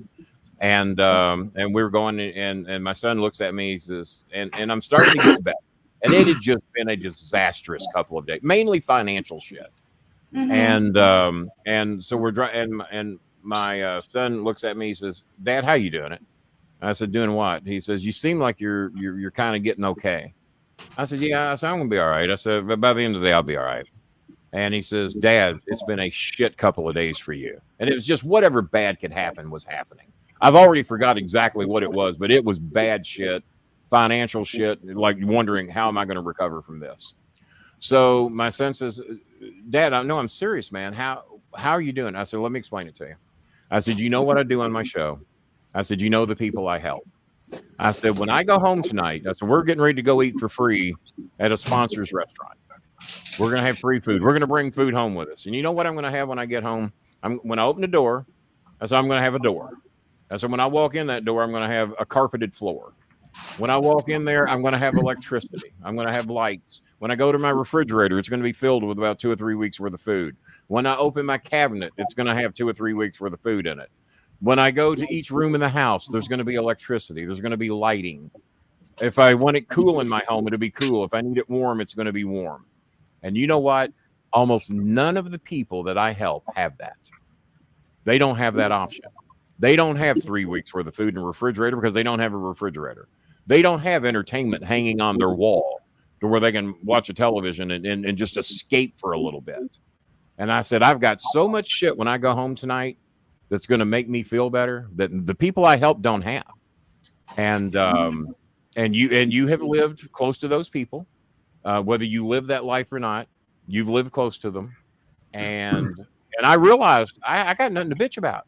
and we were going, and my son looks at me, he says, and I'm starting to get better, and it had just been a disastrous couple of days, mainly financial shit, and so we're driving, and my son looks at me, he says, Dad, how you doing it? I said, doing what? He says, you seem like you're kind of getting okay. I said, yeah. I said, I'm gonna be all right. I said, but by the end of the day, I'll be all right. And he says, Dad, it's been a shit couple of days for you. And it was just whatever bad could happen was happening. I've already forgot exactly what it was, but it was bad shit, financial shit, like wondering how am I going to recover from this. So my son says, Dad, I know I'm serious, man. How are you doing? I said, let me explain it to you. I said, you know what I do on my show? I said, you know the people I help. I said, when I go home tonight, I said, we're getting ready to go eat for free at a sponsor's restaurant. We're going to have free food. We're going to bring food home with us. And you know what I'm going to have when I get home? When I open the door, I said, I'm going to have a door. I said, when I walk in that door, I'm going to have a carpeted floor. When I walk in there, I'm going to have electricity. I'm going to have lights. When I go to my refrigerator, it's going to be filled with about 2 or 3 weeks worth of food. When I open my cabinet, it's going to have 2 or 3 weeks worth of food in it. When I go to each room in the house, there's going to be electricity. There's going to be lighting. If I want it cool in my home, it'll be cool. If I need it warm, it's going to be warm. And you know what? Almost none of the people that I help have that. They don't have that option. They don't have 3 weeks worth of food in a refrigerator because they don't have a refrigerator. They don't have entertainment hanging on their wall to where they can watch a television and just escape for a little bit. And I said, I've got so much shit when I go home tonight that's going to make me feel better that the people I help don't have. And you have lived close to those people, whether you live that life or not, you've lived close to them. And I realized I got nothing to bitch about.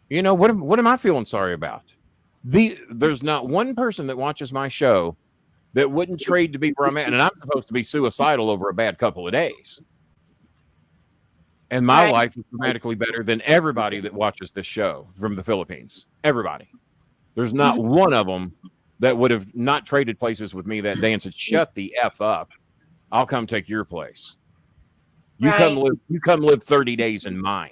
You know, what am I feeling sorry about? There's not one person that watches my show that wouldn't trade to be where I'm at. And I'm supposed to be suicidal over a bad couple of days. And my life is dramatically better than everybody that watches this show from the Philippines. Everybody. There's not one of them that would have not traded places with me that day and said, shut the F up. I'll come take your place. You come live 30 days in mine.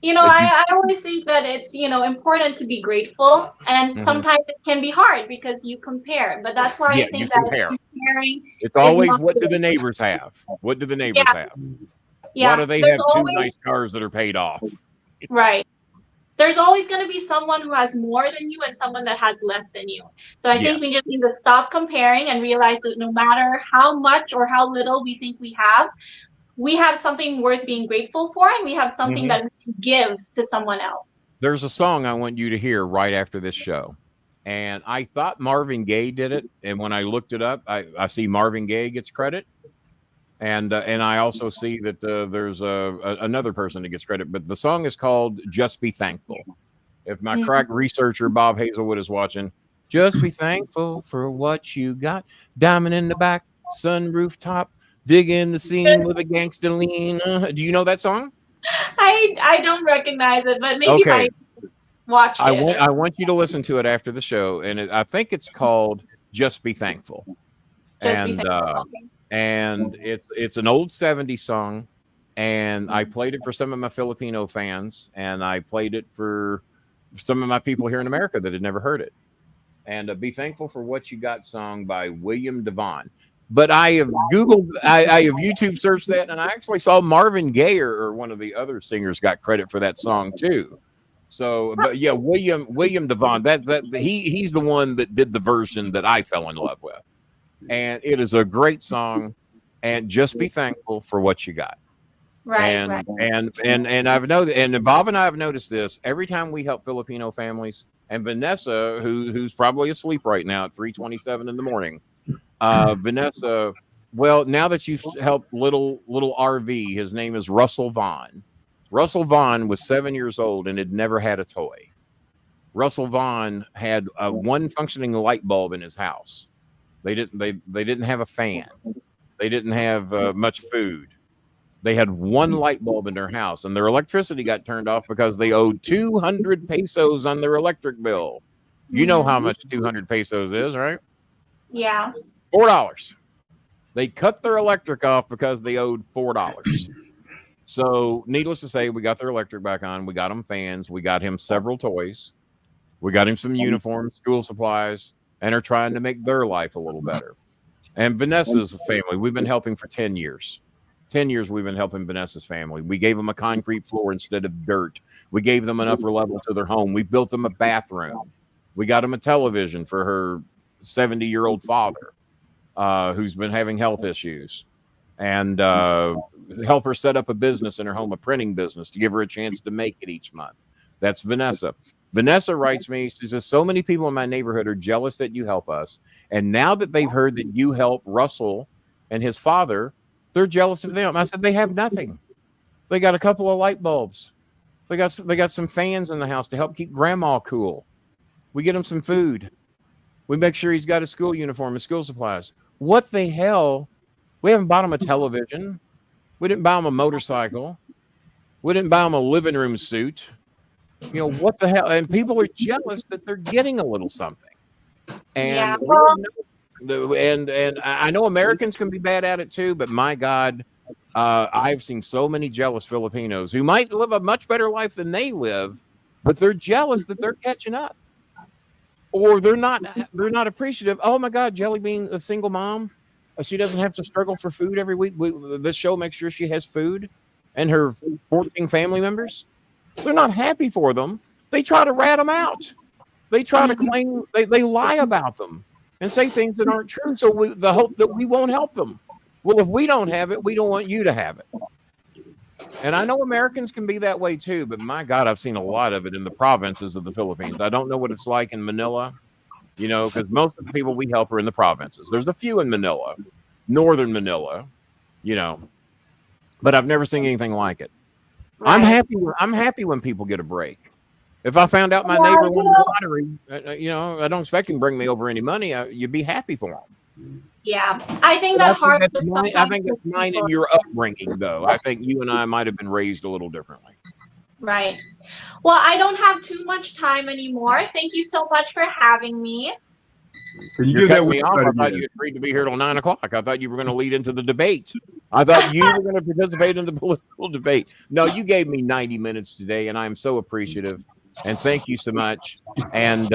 You know, I always think that it's, important to be grateful. And sometimes it can be hard because you compare. But that's why I think that comparing. It's always what do the neighbors have? What do the neighbors have? Yeah. Why do they have two nice cars that are paid off? Right. There's always going to be someone who has more than you and someone that has less than you. So I think we just need to stop comparing and realize that no matter how much or how little we think we have something worth being grateful for, and we have something that we can give to someone else. There's a song I want you to hear right after this show. And I thought Marvin Gaye did it. And when I looked it up, I see Marvin Gaye gets credit. And I also see that there's another person that gets credit, but the song is called Just Be Thankful. If my crack researcher, Bob Hazelwood, is watching, just be thankful for what you got. Diamond in the back, sunroof top, dig in the scene with a gangster lean. Do you know that song? I don't recognize it, but maybe if I watch it. I want you to listen to it after the show, and I think it's called Just Be Thankful. And it's an old 70s song, and I played it for some of my Filipino fans, and I played it for some of my people here in America that had never heard it. And Be Thankful for What You Got song by William Devon. But I have Googled, I have YouTube searched that, and I actually saw Marvin Gaye or one of the other singers got credit for that song too. So, but yeah, William Devon, he's the one that did the version that I fell in love with. And it is a great song, and just be thankful for what you got. And I've noticed, and Bob and I have noticed this every time we help Filipino families. And Vanessa, who's probably asleep right now at 3:27 in the morning, Vanessa. Well, now that you've helped little RV, his name is Russell Vaughn. Russell Vaughn was 7 years old and had never had a toy. Russell Vaughn had one functioning light bulb in his house. They didn't have a fan. They didn't have much food. They had one light bulb in their house, and their electricity got turned off because they owed 200 pesos on their electric bill. You know how much 200 pesos is, right? Yeah. $4. They cut their electric off because they owed $4. So, needless to say, we got their electric back on. We got him fans. We got him several toys. We got him some uniforms, school supplies, and are trying to make their life a little better. And Vanessa's family, we've been helping for 10 years. 10 years we've been helping Vanessa's family. We gave them a concrete floor instead of dirt. We gave them an upper level to their home. We built them a bathroom. We got them a television for her 70-year-old father who's been having health issues. And help her set up a business in her home, a printing business, to give her a chance to make it each month. That's Vanessa. Vanessa writes me, she says, so many people in my neighborhood are jealous that you help us. And now that they've heard that you help Russell and his father, they're jealous of them. I said, they have nothing. They got a couple of light bulbs. They got some fans in the house to help keep grandma cool. We get him some food. We make sure he's got a school uniform and school supplies. What the hell? We haven't bought him a television. We didn't buy him a motorcycle. We didn't buy him a living room suit. You know, what the hell? And people are jealous that they're getting a little something. And and I know Americans can be bad at it too, but my God, I've seen so many jealous Filipinos who might live a much better life than they live, but they're jealous that they're catching up. Or they're not appreciative. Oh my God, Jelly Bean, a single mom. She doesn't have to struggle for food every week. This show makes sure she has food and her 14 family members. They're not happy for them. They try to rat them out. They try to claim, they lie about them and say things that aren't true. So the hope that we won't help them. Well, if we don't have it, we don't want you to have it. And I know Americans can be that way too, but my God, I've seen a lot of it in the provinces of the Philippines. I don't know what it's like in Manila. You know, because most of the people we help are in the provinces. There's a few in Manila, northern Manila, you know, but I've never seen anything like it. Right. I'm happy when people get a break. If I found out my neighbor won the lottery, you know, I don't expect him to bring me over any money. You'd be happy for him. Yeah, I think that hard. I think that's mine in your upbringing, though. I think you and I might have been raised a little differently. Right. Well, I don't have too much time anymore. Thank you so much for having me. You're cutting me off. I thought you agreed to be here till 9 o'clock. I thought you were going to lead into the debate. I thought you were going to participate in the political debate. No, you gave me 90 minutes today, and I'm so appreciative. And thank you so much. And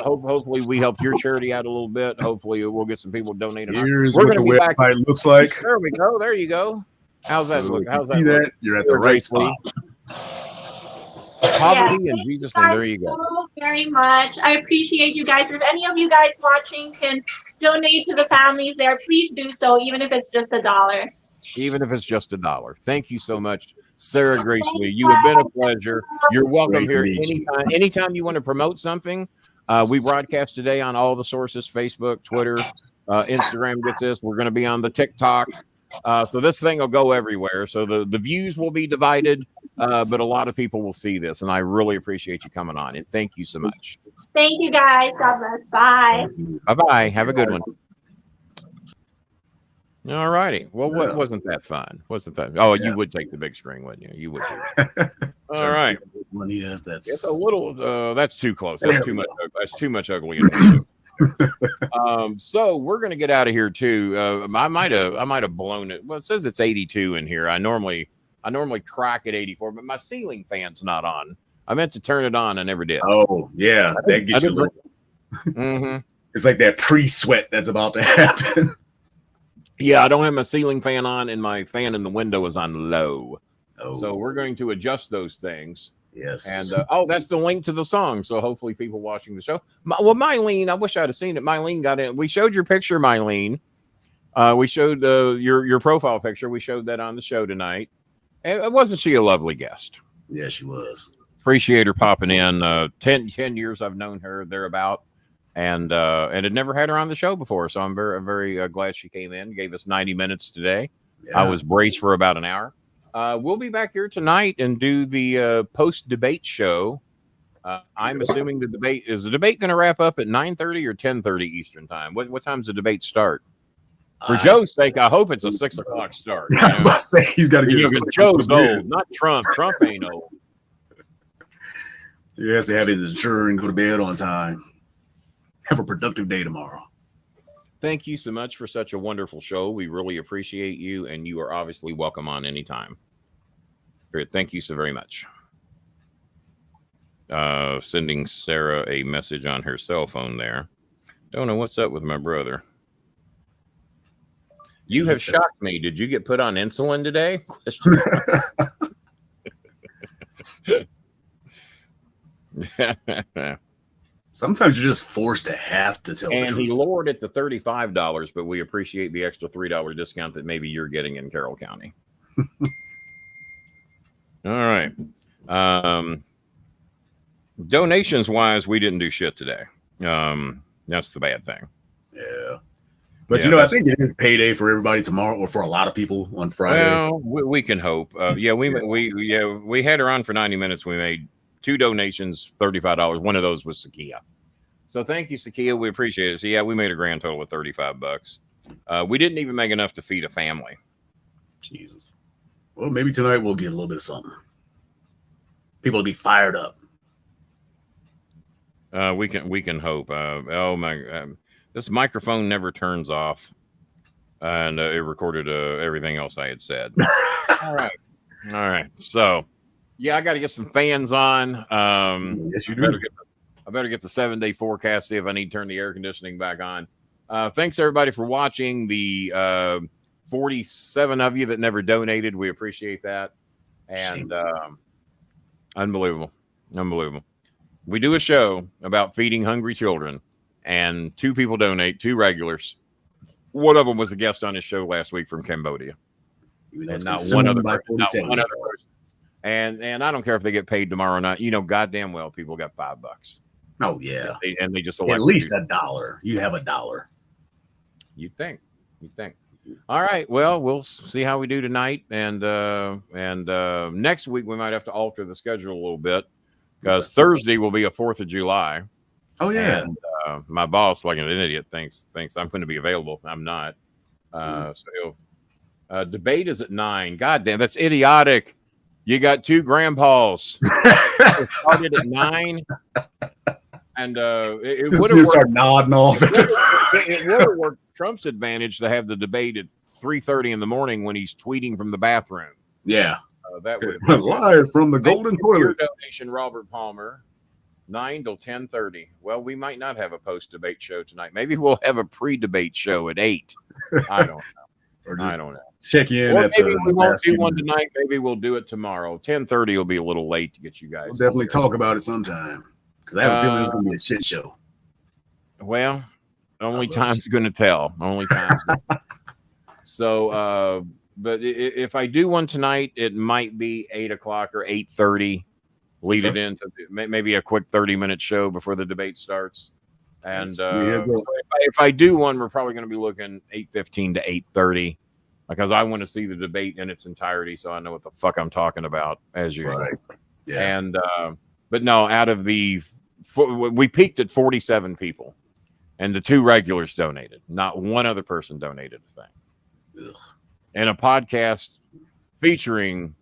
hopefully we helped your charity out a little bit. Hopefully we'll get some people donating. Here's what the website looks like. There we go. There you go. How's that look? How's that? See that? You're at the right spot. Poverty and Jesus, and there you go. So very much. I appreciate you guys. If any of you guys watching can donate to the families there, please do so, even if it's just $1. Even if it's just $1. Thank you so much, Sarah Grace Lee. You have been a pleasure. You're welcome here anytime. Anytime you want to promote something, we broadcast today on all the sources: Facebook, Twitter, Instagram gets this. We're going to be on the TikTok. So this thing will go everywhere. So the views will be divided, but a lot of people will see this, and I really appreciate you coming on. And thank you so much. Thank you, guys. God bless. Bye. Bye-bye. Have a good one. All righty. Well, what wasn't that fun? Wasn't that? Oh, you would take the big screen, wouldn't you? You would. All right. When he has that, it's a little. That's too close. That's too much. That's too much ugly. So we're gonna get out of here too. I might have blown it. Well, it says it's 82 in here. I normally crack at 84, but my ceiling fan's not on. I meant to turn it on. I never did. Oh yeah, that gets you. Mm-hmm. It's like that pre-sweat that's about to happen. Yeah, I don't have my ceiling fan on, and my fan in the window is on low. Oh. So we're going to adjust those things. Yes. And that's the link to the song. So hopefully people watching the show. Well, Mylene, I wish I'd have seen it. Mylene got in. We showed your picture, Mylene. We showed your profile picture. We showed that on the show tonight. And wasn't she a lovely guest? Yeah, she was. Appreciate her popping in. 10 years I've known her thereabout. And had never had her on the show before. So I'm very glad she came in, gave us 90 minutes today. Yeah. I was braced for about an hour. We'll be back here tonight and do the post-debate show. I'm assuming the debate going to wrap up at 9:30 or 10:30 Eastern time. What time's the debate start? For Joe's sake, I hope it's a 6 o'clock start. I was about to say he's got to get Joe's old, not Trump. Trump ain't old. He has to have his adjourn and go to bed on time. Have a productive day tomorrow. thank you so much for such a wonderful show. We really appreciate you, and you are obviously welcome on anytime. Great. Thank you so very much. Sending Sarah a message on her cell phone there. Don't know what's up with my brother. You have shocked me. Did you get put on insulin today? Sometimes you're just forced to have to tell the And truth. he lowered it to $35, but we appreciate the extra $3 discount that maybe you're getting in Carroll County. All right. Donations wise, we didn't do shit today. That's the bad thing. Yeah. But Yeah, you know, I think it is payday for everybody tomorrow, or for a lot of people on Friday. Well, we can hope. We had her on for 90 minutes. We made 2 donations, $35. One of those was Sakia. So thank you, Sakia. We appreciate it. So yeah, we made a grand total of $35. We didn't even make enough to feed a family. Jesus. Well, maybe tonight we'll get a little bit of something. People will be fired up. We can hope. Oh my, this microphone never turns off, and it recorded everything else I had said. All right. So, yeah, I got to get some fans on. Yes, you do. I better get the 7-day forecast. See if I need to turn the air conditioning back on. Thanks everybody for watching. The 47 of you that never donated, we appreciate that. And unbelievable. We do a show about feeding hungry children, and 2 people donate, 2 regulars. One of them was a guest on his show last week from Cambodia, and not one other person. And I don't care if they get paid tomorrow or not. You know, goddamn well, people got $5. Oh yeah, and they just at least $1. You have $1. You think? All right. Well, we'll see how we do tonight, and next week we might have to alter the schedule a little bit, because Thursday will be a 4th of July. Oh yeah. And my boss, like an idiot, thinks I'm going to be available. I'm not. So debate is at 9. God damn, that's idiotic. You got 2 grandpas. It started at 9, and it would have start nodding off. It would have worked Trump's advantage to have the debate at 3:30 in the morning when he's tweeting from the bathroom. Yeah. That would live from the golden toilet. Donation, Robert Palmer. 9 till 10:30. Well, we might not have a post-debate show tonight. Maybe we'll have a pre-debate show at 8. I don't know. I don't know. Check in. Or maybe we won't do one tonight. Maybe we'll do it tomorrow. 10:30 will be a little late to get you guys. We'll definitely talk about it sometime, because I have a feeling it's going to be a shit show. Well, only time's going to tell. Only time. So, but if I do one tonight, it might be 8 o'clock or 8:30. Lead it into maybe a quick 30-minute show before the debate starts. And so if I do one, we're probably going to be looking 8:15 to 8:30, because I want to see the debate in its entirety, so I know what the fuck I'm talking about, as usual. Right. Yeah. And but no, out of we peaked at 47 people, and the 2 regulars donated. Not one other person donated a thing. Ugh. And a podcast featuring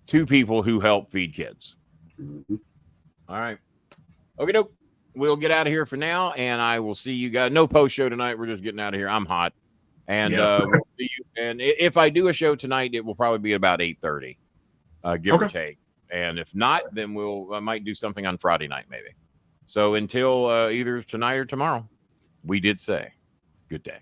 2 people who help feed kids. Mm-hmm. All right. Okay, doke. We'll get out of here for now, and I will see you guys. No post show tonight. We're just getting out of here. I'm hot. And we'll see you. And if I do a show tonight, it will probably be about 8:30, give or take. And if not, then I might do something on Friday night, maybe. So until either tonight or tomorrow, we did say good day.